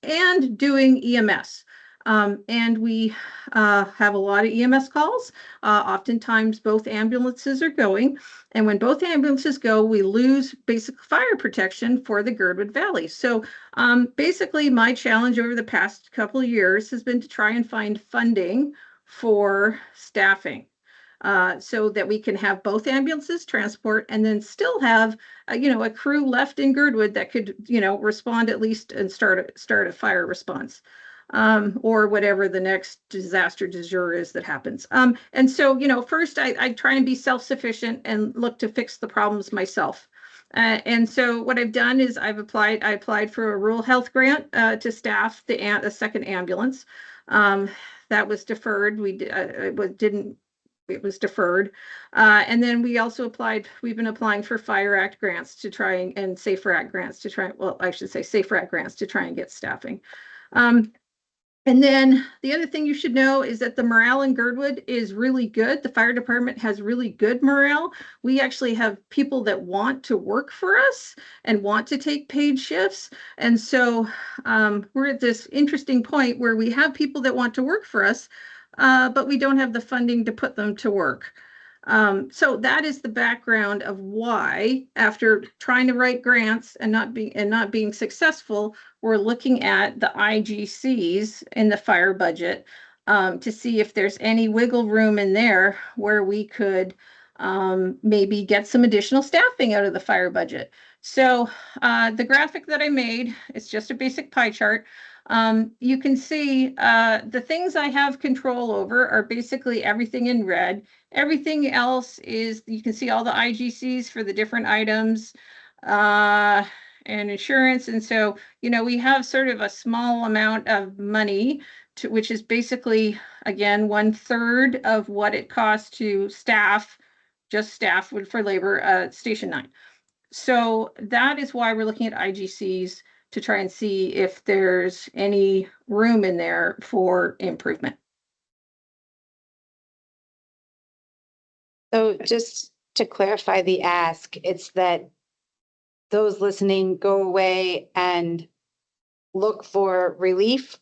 and doing EMS. And we have a lot of EMS calls. Oftentimes both ambulances are going. And when both ambulances go, we lose basic fire protection for the Girdwood Valley. So basically my challenge over the past couple of years has been to try and find funding for staffing. So that we can have both ambulances transport and then still have, a crew left in Girdwood that could, respond at least and start a fire response. Or whatever the next disaster du jour is that happens. And so, first I try and be self-sufficient and look to fix the problems myself. And so what I've done is I applied for a rural health grant to staff the 2nd ambulance. That was deferred. It was deferred. And then we also we've been applying for Fire Act grants to try and Safer Act grants to try, well, I should say Safer Act grants to try and get staffing. And then the other thing you should know is that the morale in Girdwood is really good. The fire department has really good morale. We actually have people that want to work for us and want to take paid shifts. And so we're at this interesting point where we have people that want to work for us, but we don't have the funding to put them to work. So that is the background of why, after trying to write grants and not being successful, we're looking at the IGCs in the fire budget to see if there's any wiggle room in there where we could maybe get some additional staffing out of the fire budget. So the graphic that I made, it's just a basic pie chart. You can see the things I have control over are basically everything in red. Everything else is, you can see all the IGCs for the different items and insurance. And so, we have sort of a small amount of money which is basically, again, 1/3 of what it costs to staff for labor, Station 9. So that is why we're looking at IGCs to try and see if there's any room in there for improvement. So just to clarify the ask, it's that those listening go away and look for relief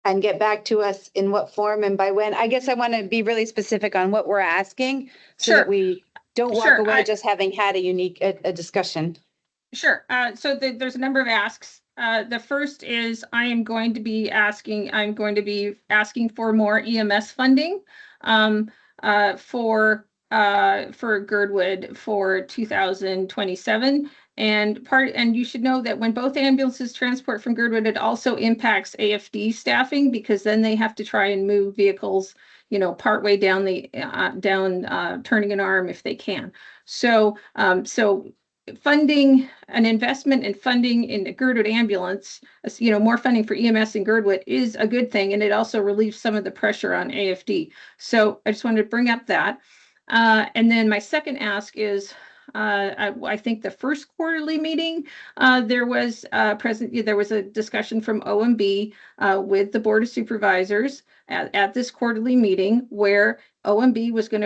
and get back to us in what form and by when. I guess I want to be really specific on what we're asking so that we don't walk away just having had a discussion. Sure. So there's a number of asks. The first is I am going to be asking for more EMS funding for Girdwood for 2027. And you should know that when both ambulances transport from Girdwood, it also impacts AFD staffing, because then they have to try and move vehicles, partway down turning an arm if they can. So funding, an investment in funding in the Girdwood ambulance, more funding for EMS in Girdwood is a good thing. And it also relieves some of the pressure on AFD. So I just wanted to bring up that. And then my second ask is, I think the first quarterly meeting, there was a discussion from OMB with the Board of Supervisors at this quarterly meeting where OMB was going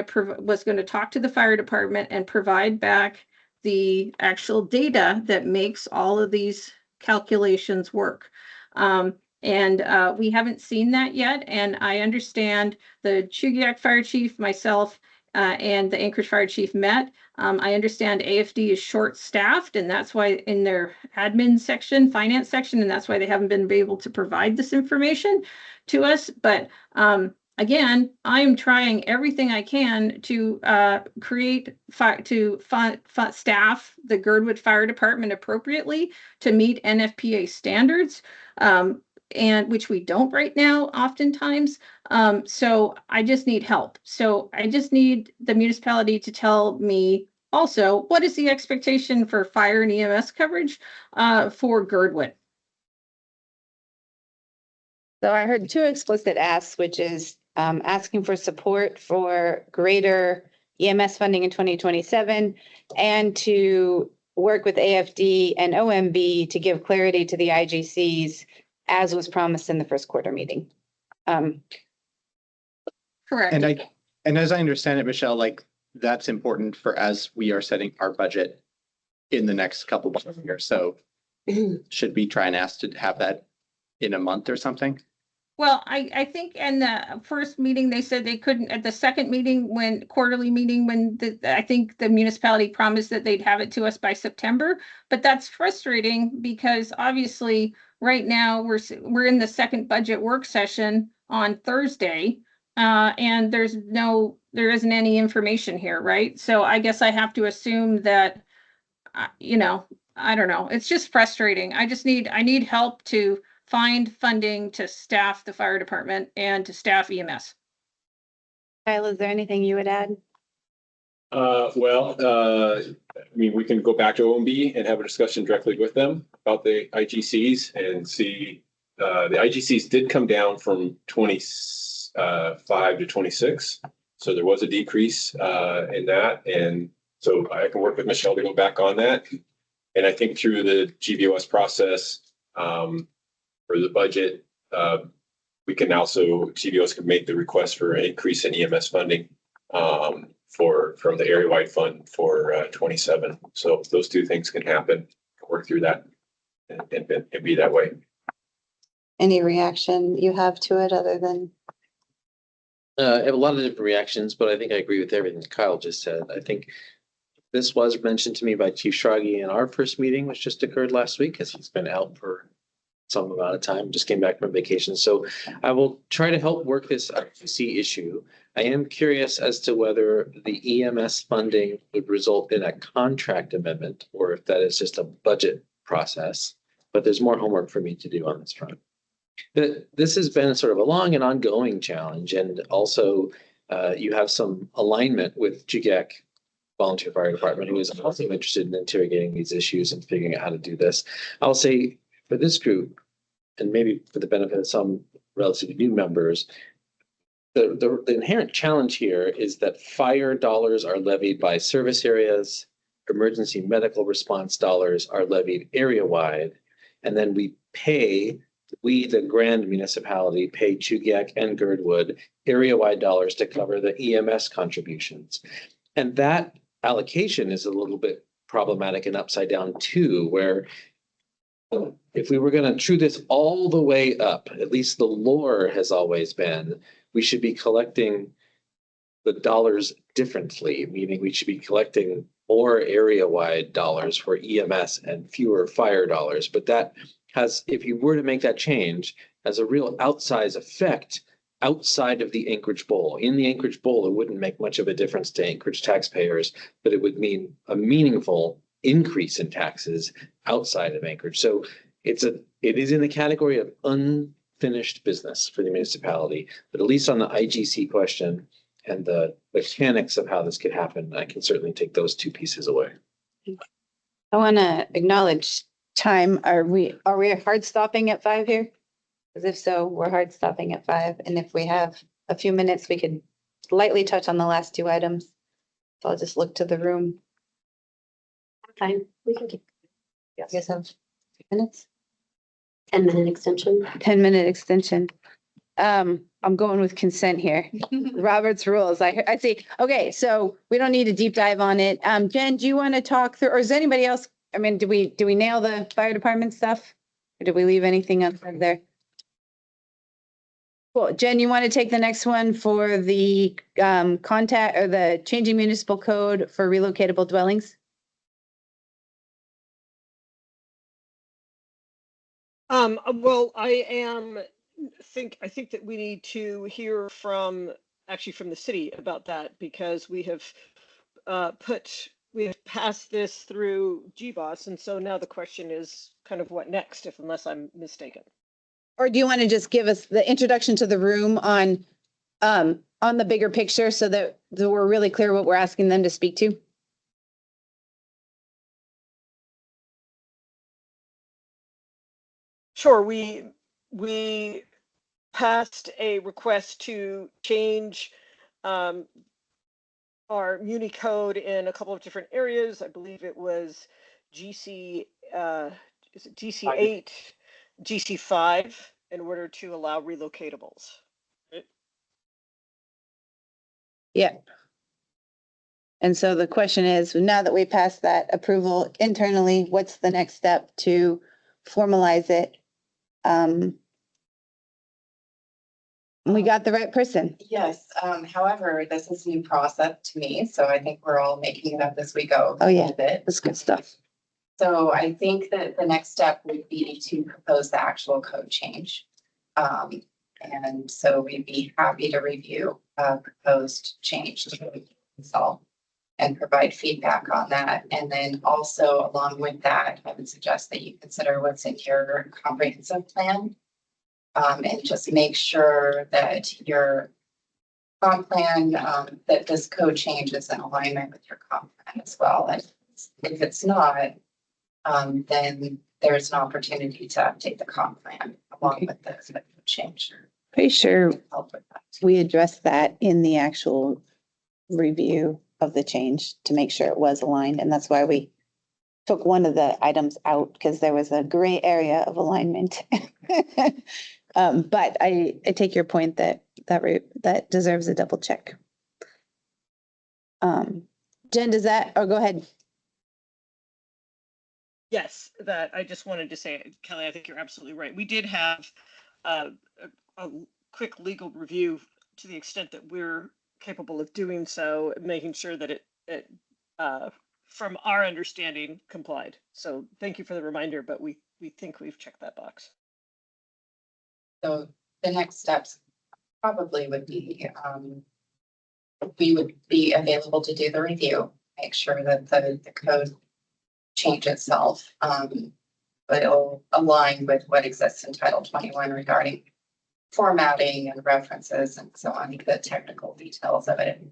to talk to the fire department and provide back the actual data that makes all of these calculations work. And we haven't seen that yet. And I understand the Chugiak Fire Chief, myself, and the Anchorage Fire Chief met. I understand AFD is short-staffed, and that's why in their admin section, finance section, and that's why they haven't been able to provide this information to us. But again, I am trying everything I can to staff the Girdwood Fire Department appropriately to meet NFPA standards, and which we don't right now oftentimes. So I just need help. So I just need the municipality to tell me also, what is the expectation for fire and EMS coverage for Girdwood? So I heard two explicit asks, which is asking for support for greater EMS funding in 2027 and to work with AFD and OMB to give clarity to the IGCs as was promised in the first quarter meeting. Correct. And as I understand it, Michelle, like that's important for as we are setting our budget in the next couple of years. So should we try and ask to have that in a month or something? Well, I think in the first meeting, they said they couldn't, at the second meeting, quarterly meeting, I think the municipality promised that they'd have it to us by September, but that's frustrating because obviously right now we're in the second budget work session on Thursday, and there isn't any information here, right? So I guess I have to assume that, I don't know. It's just frustrating. I need help to find funding to staff the fire department and to staff EMS. Kyle, is there anything you would add? We can go back to OMB and have a discussion directly with them about the IGCs and see, the IGCs did come down from 25 to 26. So there was a decrease in that. And so I can work with Michelle to go back on that. And I think through the GBOS process, for the budget, we can also, GBOS can make the request for an increase in EMS funding from the area-wide fund for 27. So those two things can happen, work through that and be that way. Any reaction you have to it other than? I have a lot of different reactions, but I think I agree with everything Kyle just said. I think this was mentioned to me by Chief Schrage in our first meeting, which just occurred last week, because he's been out for some amount of time, just came back from vacation. So I will try to help work this IGC issue. I am curious as to whether the EMS funding would result in a contract amendment or if that is just a budget process, but there's more homework for me to do on this front. This has been sort of a long and ongoing challenge, and also you have some alignment with Chugiak Volunteer Fire Department, who is also interested in interrogating these issues and figuring out how to do this. I'll say, for this group, and maybe for the benefit of some relatively new members, the inherent challenge here is that fire dollars are levied by service areas, emergency medical response dollars are levied area-wide, and then we, the grand municipality, pay Chugiak and Girdwood area-wide dollars to cover the EMS contributions. And that allocation is a little bit problematic and upside down too, where if we were going to true this all the way up, at least the lore has always been, we should be collecting the dollars differently, meaning we should be collecting more area-wide dollars for EMS and fewer fire dollars. But that has, if you were to make that change, has a real outsized effect outside of the Anchorage Bowl. In the Anchorage Bowl, it wouldn't make much of a difference to Anchorage taxpayers, but it would mean a meaningful increase in taxes outside of Anchorage. So it is in the category of unfinished business for the municipality, but at least on the IGC question and the mechanics of how this could happen, I can certainly take those two pieces away. I want to acknowledge time. Are we hard stopping at 5 here? Because if so, we're hard stopping at 5. And if we have a few minutes, we could lightly touch on the last two items. So I'll just look to the room. Fine, we can keep You guys have 2 minutes? 10-minute extension. 10-minute extension. I'm going with consent here. Robert's rules. I see. Okay, so we don't need a deep dive on it. Jen, do you want to talk through, or is anybody else? I mean, do we nail the fire department stuff? Or did we leave anything unsaid there? Cool. Jen, you want to take the next one for the contact or the changing municipal code for relocatable dwellings? Well, I think that we need to hear from the city about that, because we have passed this through GBOS, and so now the question is kind of what next, unless I'm mistaken. Or do you want to just give us the introduction to the room on the bigger picture so that we're really clear what we're asking them to speak to? Sure, we passed a request to change our Muni code in a couple of different areas. I believe it was GC, is it GC8, GC5, in order to allow relocatables. Yeah. And so the question is, now that we passed that approval internally, what's the next step to formalize it? We got the right person. Yes, however, this is new process to me, so I think we're all making it up as we go. Oh, yeah. Bit. That's good stuff. So I think that the next step would be to propose the actual code change. And so we'd be happy to review a proposed change to install and provide feedback on that. And then also along with that, I would suggest that you consider what's in your comprehensive plan. And just make sure that your comp plan, that this code change is in alignment with your comp plan as well. And if it's not, then there's an opportunity to update the comp plan along with the change. Pretty sure Help with that. we addressed that in the actual review of the change to make sure it was aligned. And that's why we took one of the items out, because there was a gray area of alignment. But I take your point that deserves a double check. Jen, does that, or go ahead. Yes, that I just wanted to say, Kelly, I think you're absolutely right. We did have a quick legal review to the extent that we're capable of doing so, making sure that it from our understanding, complied. So thank you for the reminder, but we think we've checked that box. So the next steps probably would be, we would be available to do the review, make sure that the code change itself, but it'll align with what exists in Title 21 regarding formatting and references and so on, the technical details of it.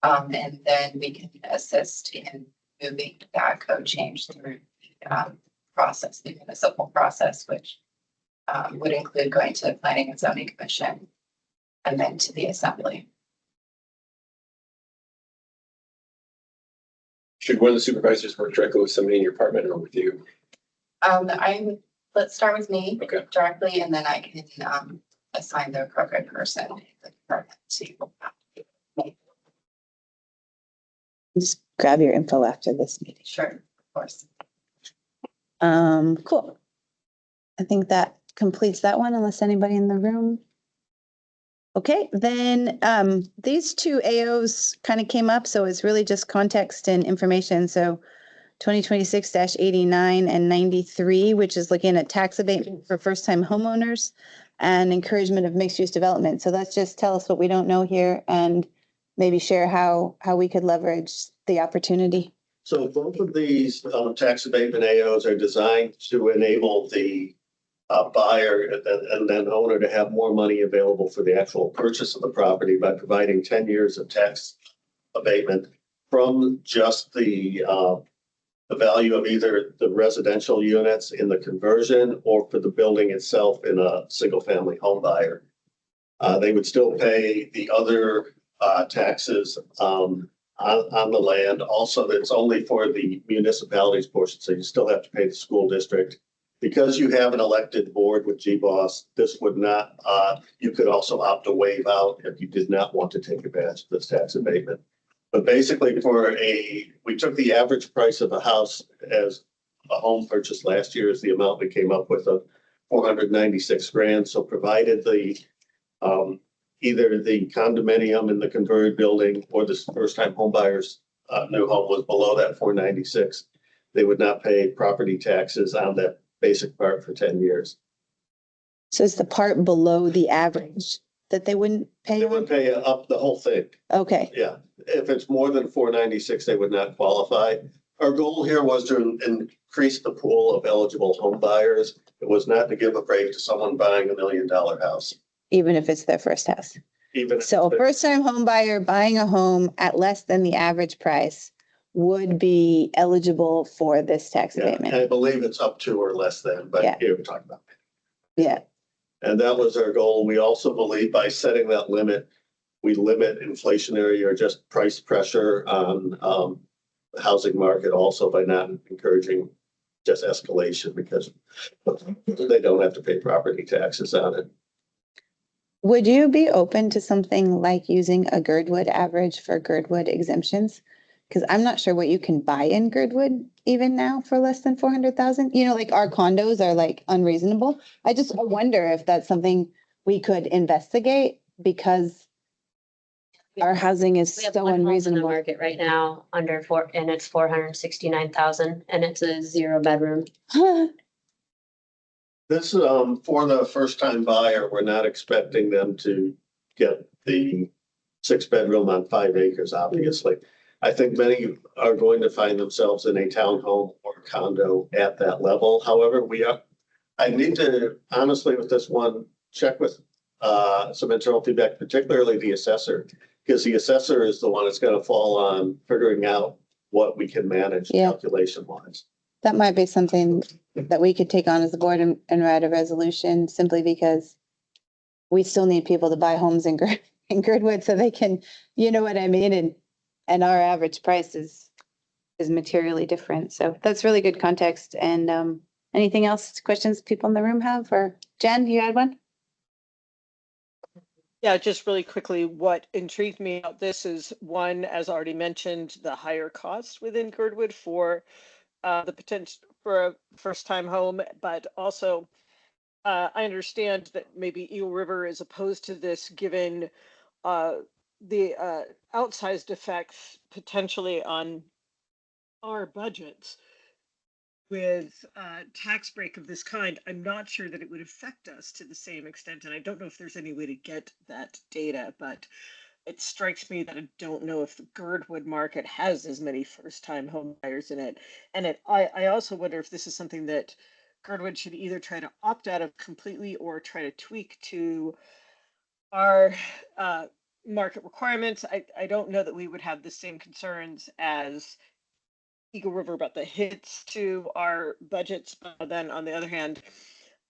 And then we can assist in moving that code change through process, the municipal process, which would include going to the Planning and Zoning Commission and then to the Assembly. Should one of the supervisors work directly with somebody in your department or with you? Let's start with me Okay. directly, and then I can assign the appropriate person in the department to me. Just grab your info after this meeting. Sure, of course. Cool. I think that completes that one, unless anybody in the room. Okay, then these two AOs kind of came up, so it's really just context and information. So 2026-89 and 93, which is looking at tax abatement for first-time homeowners and encouragement of mixed-use development. So let's just tell us what we don't know here and maybe share how we could leverage the opportunity. So both of these tax abatement AOs are designed to enable the buyer and then owner to have more money available for the actual purchase of the property by providing 10 years of tax abatement from just the the value of either the residential units in the conversion or for the building itself in a single family home buyer. They would still pay the other taxes on the land. Also, it's only for the municipalities portion, so you still have to pay the school district. Because you have an elected board with GBOS, this would not, you could also opt to waive out if you did not want to take advantage of this tax abatement. But basically we took the average price of a house as a home purchase last year is the amount we came up with of 496 grand. So provided the either the condominium in the converted building or the first time home buyers new home was below that 496, they would not pay property taxes on that basic part for 10 years. So it's the part below the average that they wouldn't pay They on? would pay up the whole thing. Okay, Yeah, if it's more than 496, they would not qualify. Our goal here was to increase the pool of eligible home buyers. It was not to give a break to someone buying $1 million house. even if it's their first house. Even So a first-time home buyer buying a home at less than the average price would be eligible for this tax yeah, abatement. I believe it's up to or less than, but Yeah. here we're talking about. Yeah, And that was our goal. We also believe by setting that limit, we limit inflationary or just price pressure on the housing market also by not encouraging just escalation because they don't have to pay property taxes on it. would you be open to something like using a Girdwood average for Girdwood exemptions? Because I'm not sure what you can buy in Girdwood even now for less than 400,000. You know, like our condos are like unreasonable. I wonder if that's something we could investigate because our housing is We have so one home in the unreasonable. market right now under four, and it's 469,000, and it's a 0-bedroom. This, for the first time buyer, we're not expecting them to get the 6-bedroom on 5 acres, obviously. I think many are going to find themselves in a townhome or condo at that level. However, I need to honestly with this one, check with some internal feedback, particularly the assessor, because the assessor is the one that's going to fall on figuring out what we can manage Yeah. calculation wise. That might be something that we could take on as a board and write a resolution simply because we still need people to buy homes in Girdwood so they can, you know what I mean? And our average price is materially different. So that's really good context. And anything else, questions people in the room have? Or Jen, you had one? Yeah, just really quickly, what intrigued me about this is one, as already mentioned, the higher cost within Girdwood for the potential for a first-time home, but also I understand that maybe Eagle River is opposed to this given the outsized effects potentially on our budgets. With a tax break of this kind, I'm not sure that it would affect us to the same extent. And I don't know if there's any way to get that data, but it strikes me that I don't know if the Girdwood market has as many first-time home buyers in it. And I also wonder if this is something that Girdwood should either try to opt out of completely or try to tweak to our market requirements. I don't know that we would have the same concerns as Eagle River about the hits to our budgets, but then on the other hand,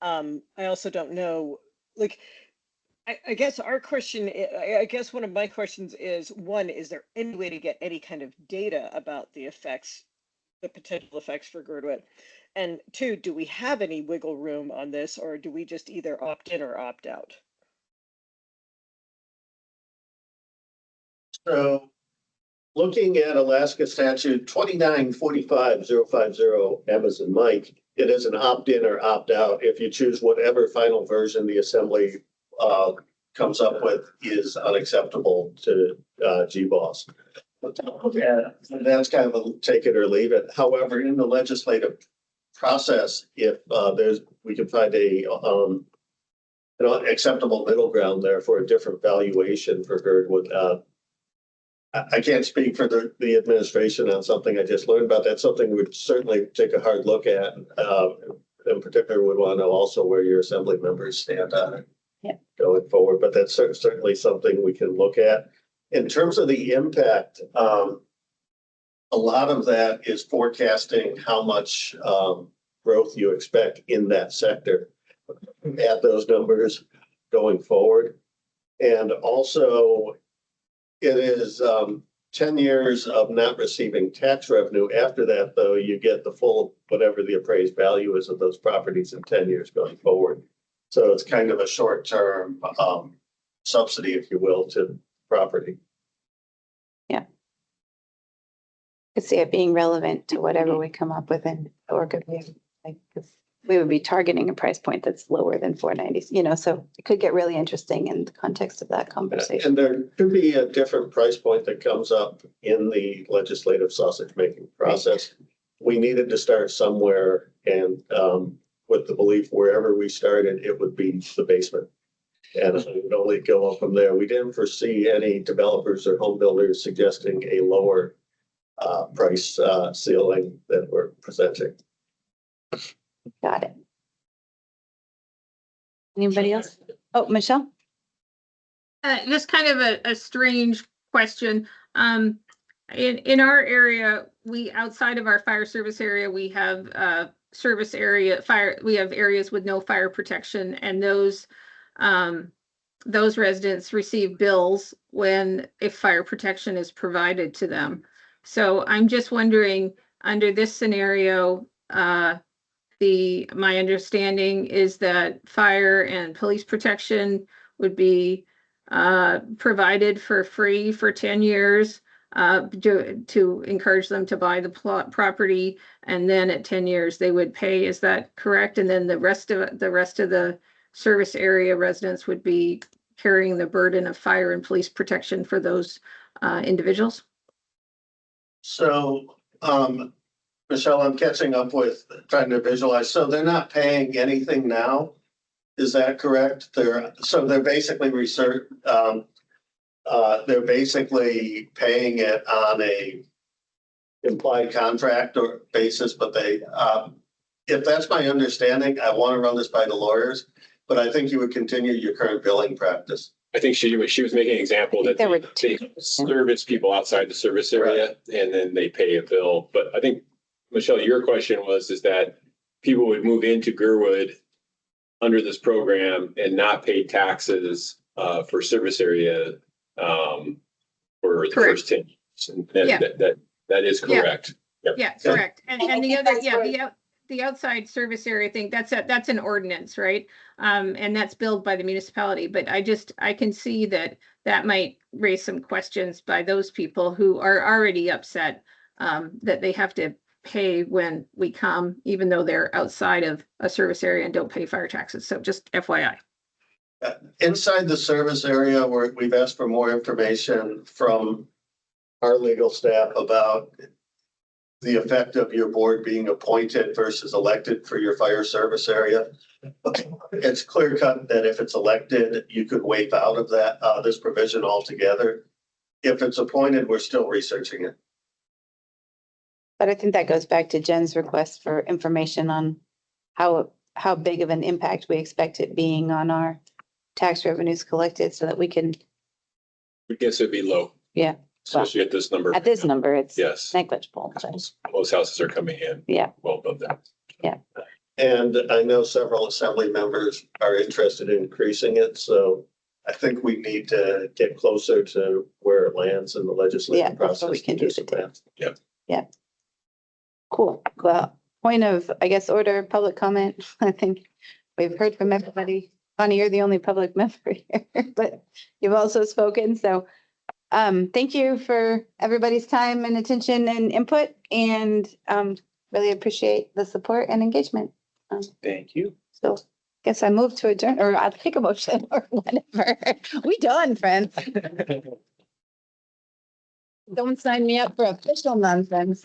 I also don't know, like, I guess our question, I guess one of my questions is, one, is there any way to get any kind of data about the effects, the potential effects for Girdwood? And two, do we have any wiggle room on this, or do we just either opt in or opt out? So looking at Alaska statute 2945050 Amazon Mike, it is an opt-in or opt-out. If you choose whatever final version the assembly comes up with is unacceptable to GBOS. And that's kind of a take it or leave it. However, in the legislative process, if we can find a acceptable middle ground there for a different valuation for Girdwood. I can't speak for the administration on something I just learned about. That's something we'd certainly take a hard look at. In particular, would want to know also where your assembly members stand on it going forward. But that's certainly something we can look at. In terms of the impact, a lot of that is forecasting how much growth you expect in that sector at those numbers going forward. And also, it is 10 years of not receiving tax revenue. After that, though, you get the full, whatever the appraised value is of those properties in 10 years going forward. So it's kind of a short-term subsidy, if you will, to property. Could see it being relevant to whatever we come up with in Orca View. Like, 'cause we would be targeting a price point that's lower than 490, so it could get really interesting in the context of that conversation. And there could be a different price point that comes up in the legislative sausage making process. We needed to start somewhere, and with the belief wherever we started, it would be the basement. And it would only go up from there. We didn't foresee any developers or home builders suggesting a lower price ceiling that we're presenting. Got it. Anybody else? Oh, Michelle? Just kind of a strange question. In our area, outside of our fire service area, we have service area we have areas with no fire protection, and those residents receive bills if fire protection is provided to them. So I'm just wondering, under this scenario, my understanding is that fire and police protection would be provided for free for 10 years to encourage them to buy the property, and then at 10 years they would pay. Is that correct? And then the rest of the service area residents would be carrying the burden of fire and police protection for those individuals? So, Michelle, I'm catching up with trying to visualize. So they're not paying anything now. Is that correct? They're basically they're basically paying it on a implied contract or basis, but if that's my understanding, I want to run this by the lawyers, but I think you would continue your current billing practice. I think she was making an example that they service people outside the service area, and then they pay a bill. But I think, Michelle, your question is that people would move into Girdwood under this program and not pay taxes for service area for the first 10 years. And that is correct. Yeah, correct. And the other, the outside service area thing, that's an ordinance, right? And that's billed by the municipality, but I can see that might raise some questions by those people who are already upset that they have to pay when we come, even though they're outside of a service area and don't pay fire taxes. So just FYI. Inside the service area, we've asked for more information from our legal staff about the effect of your board being appointed versus elected for your fire service area. It's clear cut that if it's elected, you could waive out of that this provision altogether. If it's appointed, we're still researching it. But I think that goes back to Jen's request for information on how big of an impact we expect it being on our tax revenues collected, so that we can. I guess it'd be low. Yeah. Especially at this number. At this number, it's yes, negligible. Most houses are coming in. Yeah. Well above that. Yeah. And I know several assembly members are interested in increasing it, so I think we need to get closer to where it lands in the legislative process. That's what we can do today. Yeah. Yeah. Cool. Well, point of, I guess, order, public comment. I think we've heard from everybody. Bonnie, you're the only public member here, but you've also spoken. So thank you for everybody's time and attention and input, and really appreciate the support and engagement. Thank you. So I guess I move to adjourn, or I'll take a motion or whatever. We done, friends. Don't sign me up for official nonsense.